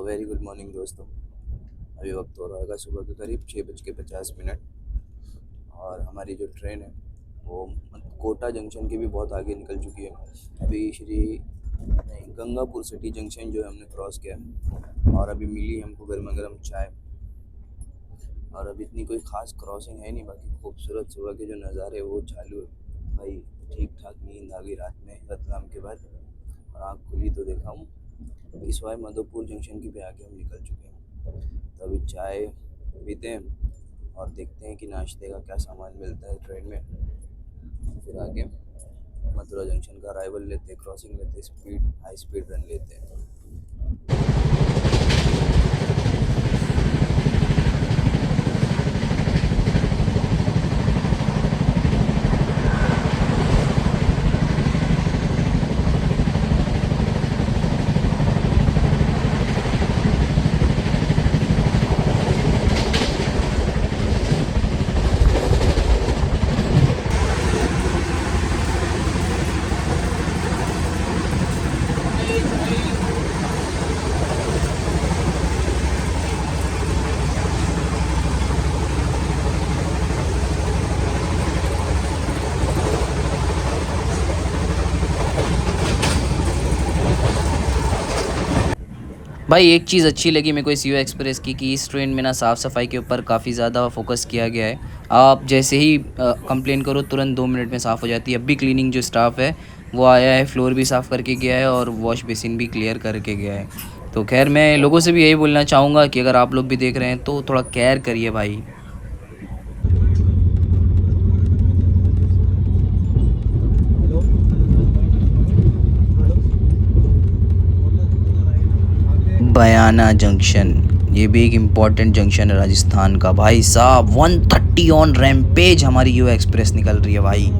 वेरी गुड मॉर्निंग दोस्तों। अभी वक्त हो रहा है सुबह के करीब 6 बज के 50 मिनट। और हमारी जो ट्रेन है वो कोटा जंक्शन के भी बहुत आगे निकल चुकी है। अभी गंगापुर सिटी जंक्शन जो है हमने क्रॉस किया है। और अभी मिली हमको गर्मा गर्म चाय। और अभी इतनी कोई ख़ास क्रॉसिंग है नहीं, बाकी खूबसूरत सुबह के जो नज़ारे वो चालू है भाई। ठीक ठाक नींद आ गई रात में रतलाम के बाद, और आँख खुली तो देखा हूँ कि सवाई माधोपुर जंक्शन की पे आके हम निकल चुके हैं। तो अभी चाय पीते हैं और देखते हैं कि नाश्ते का क्या सामान मिलता है ट्रेन में। फिर आगे मथुरा जंक्शन का अराइवल लेते हैं, क्रॉसिंग लेते हैं, हाई स्पीड रन लेते हैं। भाई एक चीज़ अच्छी लगी मेरे को इस यू एक्सप्रेस की कि इस ट्रेन में ना साफ़ सफाई के ऊपर काफ़ी ज़्यादा फोकस किया गया है। आप जैसे ही कंप्लेन करो तुरंत 2 मिनट में साफ़ हो जाती है। अब भी क्लीनिंग जो स्टाफ है वो आया है, फ्लोर भी साफ़ करके गया है और वॉश बेसिन भी क्लियर करके गया है। तो खैर मैं लोगों से भी यही बोलना चाहूँगा कि अगर आप लोग भी देख रहे हैं तो थोड़ा केयर करिए भाई। बयाना जंक्शन, ये भी एक इम्पॉर्टेंट जंक्शन है राजस्थान का भाई साहब। 130 ऑन रैम्पेज हमारी युवा एक्सप्रेस निकल रही है भाई।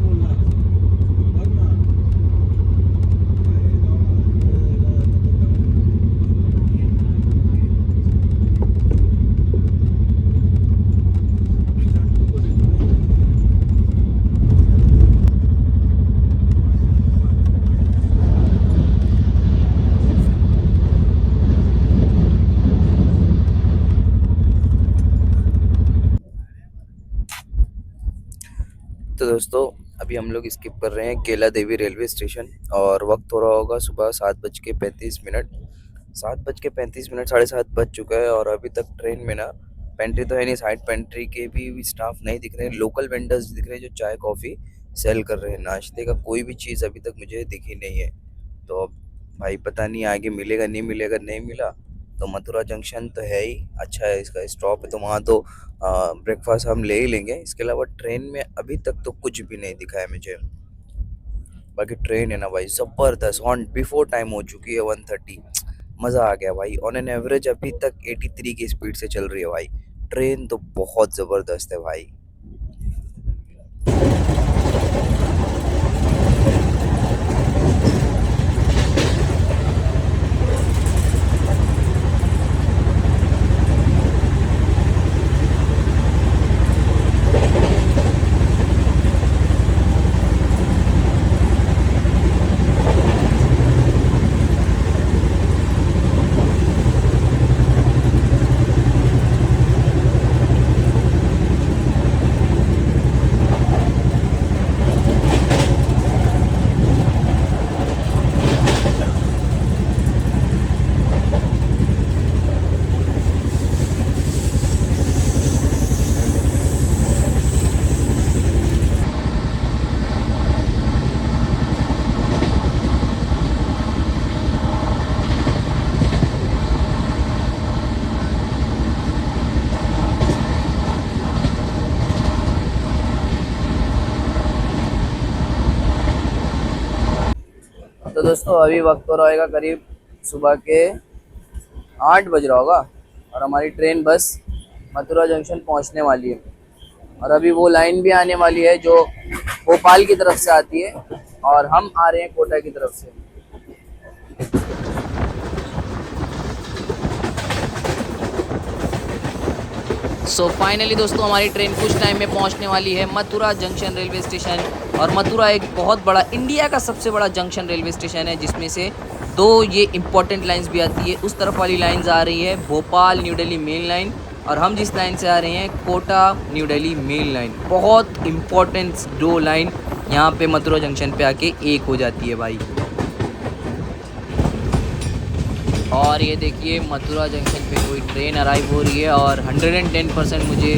तो दोस्तों अभी हम लोग स्किप कर रहे हैं केला देवी रेलवे स्टेशन और वक्त हो रहा होगा सुबह 7:35। 7:35, 7:30, बज चुका है और अभी तक ट्रेन में ना पेंट्री तो है नहीं, साइड पेंट्री के भी स्टाफ नहीं दिख रहे हैं। लोकल वेंडर्स दिख रहे हैं जो चाय कॉफ़ी सेल कर रहे हैं। नाश्ते का कोई भी चीज़ अभी तक मुझे दिखी नहीं है। तो अब भाई पता नहीं आगे मिलेगा नहीं मिलेगा। नहीं मिला तो मथुरा जंक्शन तो है ही, अच्छा है इसका स्टॉप है तो वहाँ तो ब्रेकफास्ट हम ले ही लेंगे। इसके अलावा ट्रेन में अभी तक तो कुछ भी नहीं दिखा है मुझे। बाकी ट्रेन है ना भाई ज़बरदस्त, ऑन बिफोर टाइम हो चुकी है 1:30। मज़ा आ गया भाई। ऑन एन एवरेज अभी तक 83 की स्पीड से चल रही है भाई। ट्रेन तो बहुत ज़बरदस्त है भाई। तो दोस्तों अभी वक्त हो रहेगा करीब सुबह के 8 बज रहा होगा और हमारी ट्रेन बस मथुरा जंक्शन पहुंचने वाली है। और अभी वो लाइन भी आने वाली है जो भोपाल की तरफ से आती है और हम आ रहे हैं कोटा की तरफ से। सो फाइनली दोस्तों हमारी ट्रेन कुछ टाइम में पहुंचने वाली है मथुरा जंक्शन रेलवे स्टेशन। और मथुरा एक बहुत बड़ा, इंडिया का सबसे बड़ा जंक्शन रेलवे स्टेशन है जिसमें से दो ये इंपॉर्टेंट लाइंस भी आती है। उस तरफ वाली लाइंस आ रही है भोपाल न्यू दिल्ली मेन लाइन और हम जिस लाइन से आ रहे हैं कोटा न्यू दिल्ली मेन लाइन। बहुत इंपॉर्टेंट दो लाइन यहाँ पे मथुरा जंक्शन पे आके एक हो जाती है भाई। और ये देखिए मथुरा जंक्शन पे कोई ट्रेन अराइव हो रही है और 110% मुझे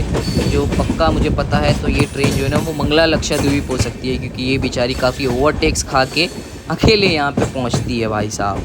जो पक्का मुझे पता है तो ये ट्रेन जो है ना वो मंगला लक्षद्वीप हो सकती है, क्योंकि ये बेचारी काफ़ी ओवरटेक्स खा के अकेले यहाँ पे पहुँचती है भाई साहब।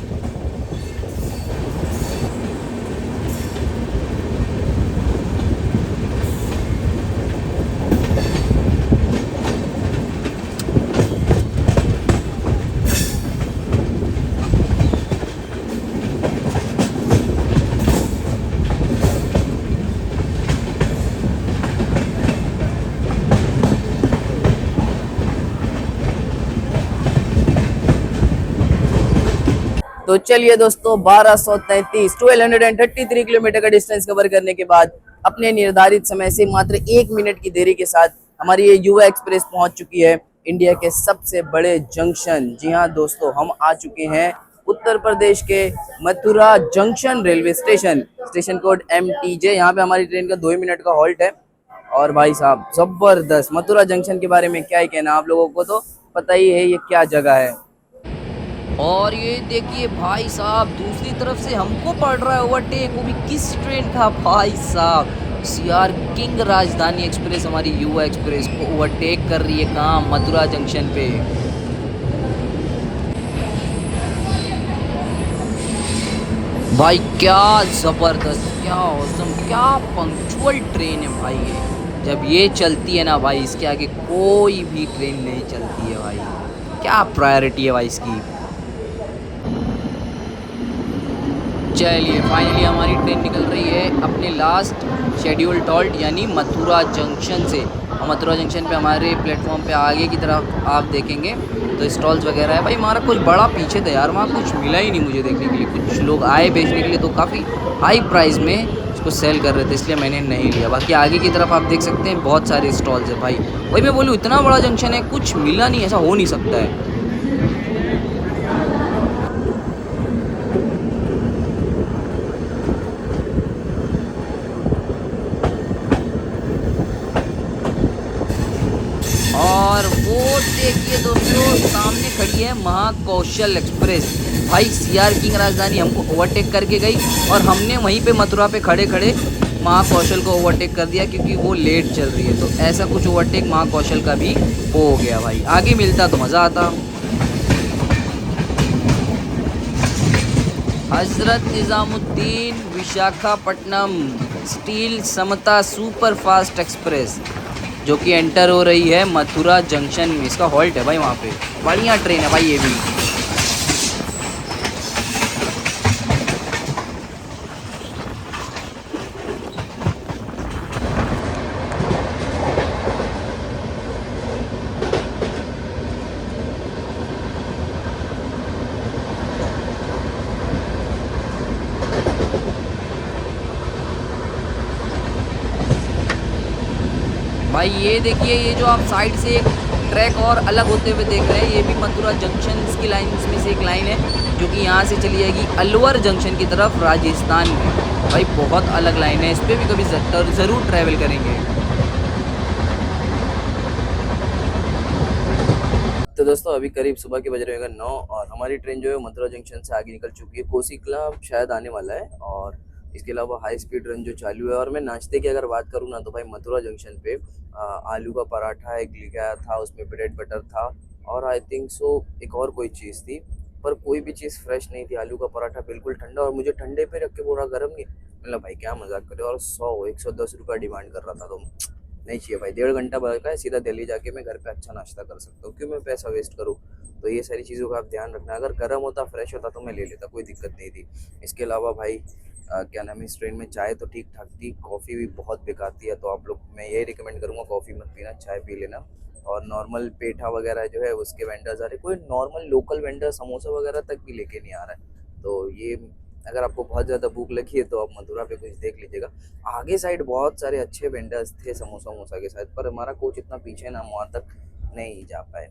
तो चलिए दोस्तों 1233 किलोमीटर का डिस्टेंस कवर करने के बाद अपने निर्धारित समय से मात्र 1 मिनट की देरी के साथ हमारी ये युवा एक्सप्रेस पहुंच चुकी है इंडिया के सबसे बड़े जंक्शन। जी हाँ दोस्तों, हम आ चुके हैं उत्तर प्रदेश के Mathura junction railway station, station code MTJ। यहाँ पे हमारी ट्रेन का 2 मिनट का हॉल्ट है। और भाई साहब जबरदस्त मथुरा जंक्शन के बारे में क्या ही कहना, आप लोगों को तो पता ही है ये क्या जगह है। और ये देखिए भाई साहब दूसरी तरफ से हमको पड़ रहा है ओवरटेक, वो भी किस ट्रेन का भाई साहब। CR किंग राजधानी एक्सप्रेस हमारी युवा एक्सप्रेस को ओवरटेक कर रही है कहाँ, मथुरा जंक्शन पे। भाई क्या ज़बरदस्त, क्या औसम, क्या पंक्चुअल ट्रेन है भाई ये। जब ये चलती है ना भाई, इसके आगे कोई भी ट्रेन नहीं चलती है भाई। क्या प्रायोरिटी है भाई इसकी। चलिए फाइनली हमारी ट्रेन निकल रही है अपने लास्ट शेड्यूल टॉल्ट यानी मथुरा जंक्शन से। और मथुरा जंक्शन पे हमारे प्लेटफॉर्म पे आगे की तरफ आप देखेंगे तो स्टॉल्स वगैरह है। भाई हमारा कुछ बड़ा पीछे था यार, वहाँ कुछ मिला ही नहीं मुझे देखने के लिए। कुछ लोग आए बेचने के लिए तो काफ़ी हाई प्राइस में उसको सेल कर रहे थे, इसलिए मैंने नहीं लिया। बाकी आगे की तरफ आप देख सकते हैं बहुत सारे स्टॉल्स है भाई। वही मैं बोलूँ इतना बड़ा जंक्शन है, कुछ मिला नहीं, ऐसा हो नहीं सकता है। और वो देखिए दोस्तों, सामने खड़ी है महाकौशल एक्सप्रेस। भाई सीआर किंग राजधानी हमको ओवरटेक करके गई और हमने वहीं पे मथुरा पे खड़े खड़े महाकौशल को ओवरटेक कर दिया क्योंकि वो लेट चल रही है। तो ऐसा कुछ ओवरटेक महाकौशल का भी हो गया भाई। आगे मिलता तो मज़ा आता। हजरत निज़ामुद्दीन विशाखापट्टनम स्टील समता सुपर फास्ट एक्सप्रेस जो कि एंटर हो रही है मथुरा जंक्शन में। इसका हॉल्ट है भाई वहाँ पे। बढ़िया ट्रेन है भाई ये भी। भाई ये देखिए, ये जो आप साइड से एक ट्रैक और अलग होते हुए देख रहे हैं, ये भी मथुरा जंक्शन की लाइन में से एक लाइन है जो कि यहाँ से चली जाएगी अलवर जंक्शन की तरफ राजस्थान में। भाई बहुत अलग लाइन है, इस पर भी कभी ज़रूर ट्रैवल करेंगे। तो दोस्तों अभी करीब सुबह के बज रहे हैं 9 और हमारी ट्रेन जो है मथुरा जंक्शन से आगे निकल चुकी है। कोसी क्लब शायद आने वाला है और इसके अलावा हाई स्पीड ट्रेन जो चालू है। और मैं नाश्ते की अगर बात करूँ ना तो भाई मथुरा जंक्शन पे आलू का पराठा एक लिया था, उसमें ब्रेड बटर था और आई थिंक सो एक और कोई चीज़ थी, पर कोई भी चीज़ फ्रेश नहीं थी। आलू का पराठा बिल्कुल ठंडा और मुझे ठंडे पे रख के पूरा गर्म नहीं। मतलब भाई क्या मजाक करे। और 110 रुपये डिमांड कर रहा था तो नहीं चाहिए भाई। 1.5 घंटा का है, सीधा दिल्ली जाके मैं घर पे अच्छा नाश्ता कर सकता हूँ, क्यों मैं पैसा वेस्ट करूँ। तो ये सारी चीज़ों का आप ध्यान रखना। अगर गर्म होता फ्रेश होता तो मैं ले लेता, कोई दिक्कत नहीं थी। इसके अलावा भाई क्या नाम है, इस ट्रेन में चाय तो ठीक ठाक थी, कॉफ़ी भी बहुत बेकार थी। तो आप लोग, मैं यही रिकमेंड करूँगा कॉफ़ी मत पीना, चाय पी लेना। और नॉर्मल पेठा वगैरह जो है उसके वेंडर्स आ रहे, कोई नॉर्मल लोकल वेंडर समोसा वगैरह तक भी लेके नहीं आ रहा है। तो ये अगर आपको बहुत ज़्यादा भूख लगी है तो आप मथुरा पे कुछ देख लीजिएगा। आगे साइड बहुत सारे अच्छे वेंडर्स थे समोसा वमोसा के साथ, पर हमारा कोच इतना पीछे ना, वहाँ तक नहीं जा पाए।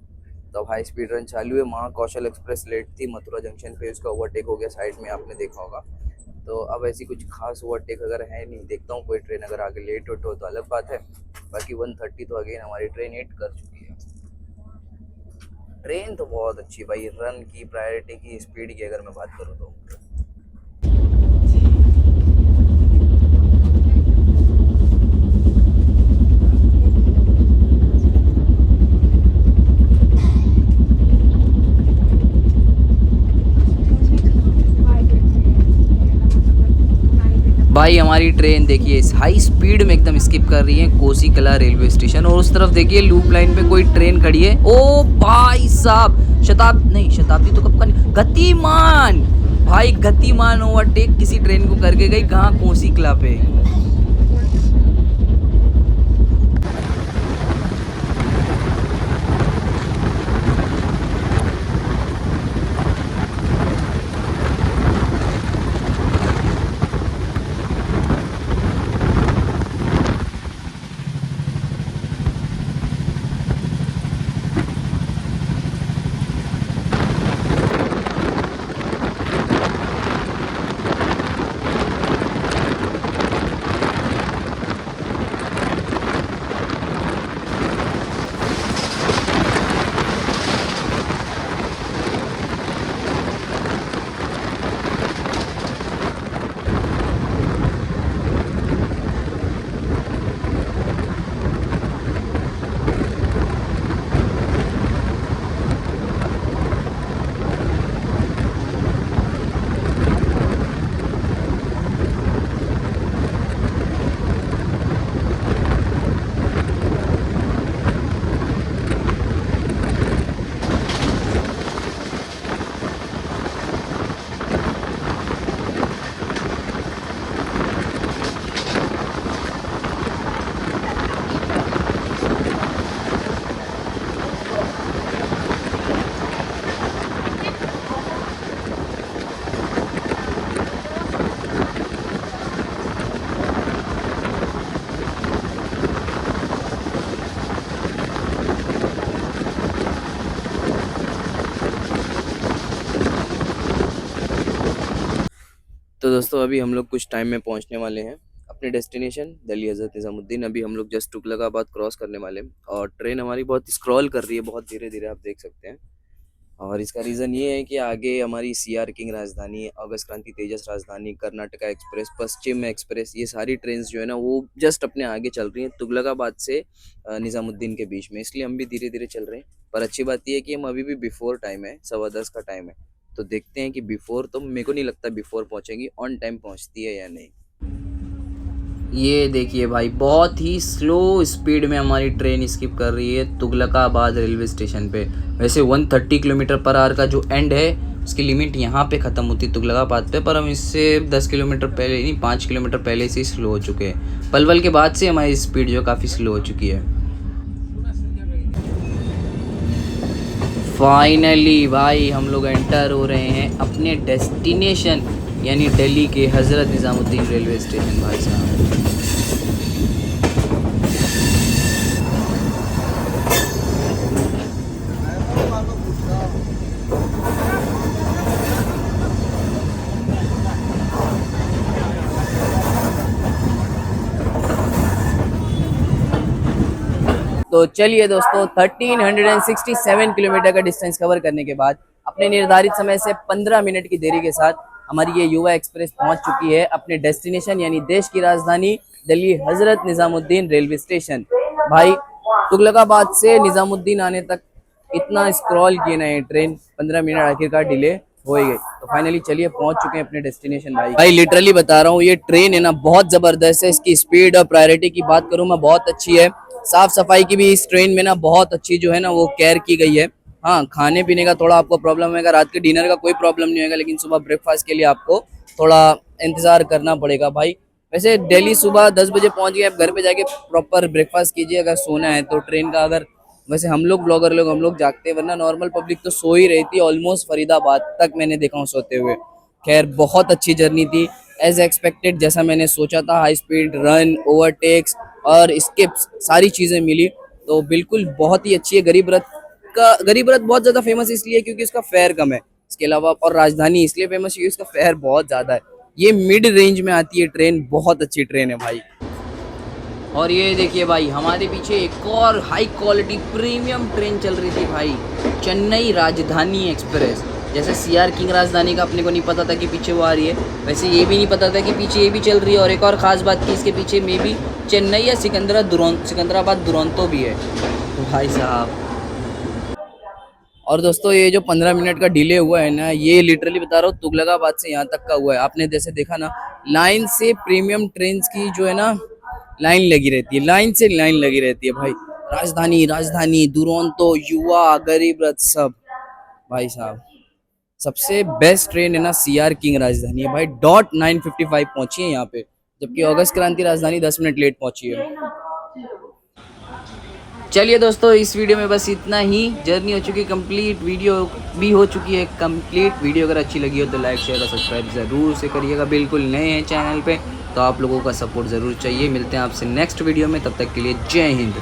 तो अब हाई स्पीड रन चालू है। महाकौशल एक्सप्रेस लेट थी मथुरा जंक्शन पे, उसका ओवरटेक हो गया साइड में, आपने देखा होगा। तो अब ऐसी कुछ खास ओवरटेक अगर है नहीं, देखता हूँ कोई ट्रेन अगर आगे लेट हो तो अलग बात है। बाकी 1:30 तो अगेन हमारी ट्रेन हिट कर चुकी है। ट्रेन तो बहुत अच्छी भाई, रन की, प्रायोरिटी की, स्पीड की अगर मैं बात करूँ तो। भाई हमारी ट्रेन देखिए हाई स्पीड में एकदम स्किप कर रही है कोसी कला रेलवे स्टेशन। और उस तरफ देखिए लूप लाइन पे कोई ट्रेन खड़ी है। ओ भाई साहब, शताब्दी तो कब का नहीं, गतिमान। भाई गतिमान ओवरटेक किसी ट्रेन को करके गई, कहाँ, कोसी कला पे। तो दोस्तों अभी हम लोग कुछ टाइम में पहुंचने वाले हैं अपने डेस्टिनेशन दिल्ली हज़रत निज़ामुद्दीन। अभी हम लोग जस्ट तुगलकाबाद क्रॉस करने वाले हैं और ट्रेन हमारी बहुत स्क्रॉल कर रही है, बहुत धीरे धीरे, आप देख सकते हैं। और इसका रीज़न ये है कि आगे हमारी सीआर किंग राजधानी, अगस्त क्रांति तेजस राजधानी, कर्नाटका एक्सप्रेस, पश्चिम एक्सप्रेस, ये सारी ट्रेन्स जो है ना वो जस्ट अपने आगे चल रही हैं तुगलकाबाद से निज़ामुद्दीन के बीच में, इसलिए हम भी धीरे धीरे चल रहे हैं। पर अच्छी बात ये है कि हम अभी भी बिफोर टाइम है, 10:15 का टाइम है, तो देखते हैं कि बिफोर, तो मेरे को नहीं लगता बिफोर पहुंचेंगी, ऑन टाइम पहुंचती है या नहीं। ये देखिए भाई, बहुत ही स्लो स्पीड में हमारी ट्रेन स्किप कर रही है तुगलकाबाद रेलवे स्टेशन पे। वैसे 130 किलोमीटर पर आवर का जो एंड है उसकी लिमिट यहाँ पे ख़त्म होती है तुगलकाबाद पे, पर हम इससे 10 किलोमीटर पहले नहीं 5 किलोमीटर पहले से ही स्लो हो चुके हैं। पलवल के बाद से हमारी स्पीड जो काफ़ी स्लो हो चुकी है। फाइनली भाई हम लोग एंटर हो रहे हैं अपने डेस्टिनेशन यानी दिल्ली के हज़रत निज़ामुद्दीन रेलवे स्टेशन। भाई साहब तो चलिए दोस्तों, 1367 किलोमीटर का डिस्टेंस कवर करने के बाद अपने निर्धारित समय से 15 मिनट की देरी के साथ हमारी ये युवा एक्सप्रेस पहुंच चुकी है अपने डेस्टिनेशन यानी देश की राजधानी दिल्ली हज़रत निज़ामुद्दीन रेलवे स्टेशन। भाई तुगलकाबाद से निज़ामुद्दीन आने तक इतना स्क्रॉल किए ना ये ट्रेन, 15 मिनट आखिरकार डिले हो ही गई। तो फाइनली चलिए पहुंच चुके हैं अपने डेस्टिनेशन। भाई लिटरली बता रहा हूँ, ये ट्रेन है ना बहुत ज़बरदस्त है। इसकी स्पीड और प्रायोरिटी की बात करूँ मैं, बहुत अच्छी है। साफ सफाई की भी इस ट्रेन में ना बहुत अच्छी जो है ना वो केयर की गई है। हाँ, खाने पीने का थोड़ा आपको प्रॉब्लम होगा, रात के डिनर का कोई प्रॉब्लम नहीं होगा, लेकिन सुबह ब्रेकफास्ट के लिए आपको थोड़ा इंतज़ार करना पड़ेगा। भाई वैसे दिल्ली सुबह 10 बजे पहुंच गए, आप घर पे जाके प्रॉपर ब्रेकफास्ट कीजिए अगर सोना है तो। ट्रेन का अगर वैसे हम लोग ब्लॉगर लोग हम लोग जागते हैं, वरना नॉर्मल पब्लिक तो सो ही रही थी ऑलमोस्ट फरीदाबाद तक मैंने देखा हूँ सोते हुए। खैर बहुत अच्छी जर्नी थी एज एक्सपेक्टेड, जैसा मैंने सोचा था। हाई स्पीड रन, ओवरटेक्स और स्किप्स सारी चीज़ें मिली, तो बिल्कुल बहुत ही अच्छी है। गरीब रथ बहुत ज़्यादा फेमस इसलिए क्योंकि उसका फेयर कम है, इसके अलावा और राजधानी इसलिए फेमस क्योंकि उसका फेयर बहुत ज़्यादा है। ये मिड रेंज में आती है ट्रेन, बहुत अच्छी ट्रेन है भाई। और ये देखिए भाई, हमारे पीछे एक और हाई क्वालिटी प्रीमियम ट्रेन चल रही थी भाई, चेन्नई राजधानी एक्सप्रेस। जैसे सीआर किंग राजधानी का अपने को नहीं पता था कि पीछे वो आ रही है, वैसे ये भी नहीं पता था कि पीछे ये भी चल रही है। और एक और ख़ास बात कि इसके पीछे में भी चेन्नई या सिकंदराबाद दुरंतो भी है। तो भाई साहब, और दोस्तों ये जो 15 मिनट का डिले हुआ है ना, ये लिटरली बता रहा हूँ तुगलकाबाद से यहाँ तक का हुआ है। आपने जैसे देखा ना, लाइन से प्रीमियम ट्रेन की जो है ना लाइन लगी रहती है, लाइन से लाइन लगी रहती है भाई। राजधानी दुरंतो, युवा, गरीब रथ, सब भाई साहब। सबसे बेस्ट ट्रेन है ना सीआर किंग राजधानी है भाई, डॉट 9:55 पहुंची है यहाँ पे, जबकि अगस्त क्रांति राजधानी 10 मिनट लेट पहुंची है। चलिए दोस्तों, इस वीडियो में बस इतना ही। जर्नी हो चुकी है कंप्लीट, वीडियो भी हो चुकी है कंप्लीट। वीडियो अगर अच्छी लगी हो तो लाइक शेयर और सब्सक्राइब ज़रूर से करिएगा। बिल्कुल नए हैं चैनल पे तो आप लोगों का सपोर्ट ज़रूर चाहिए। मिलते हैं आपसे नेक्स्ट वीडियो में, तब तक के लिए जय हिंद।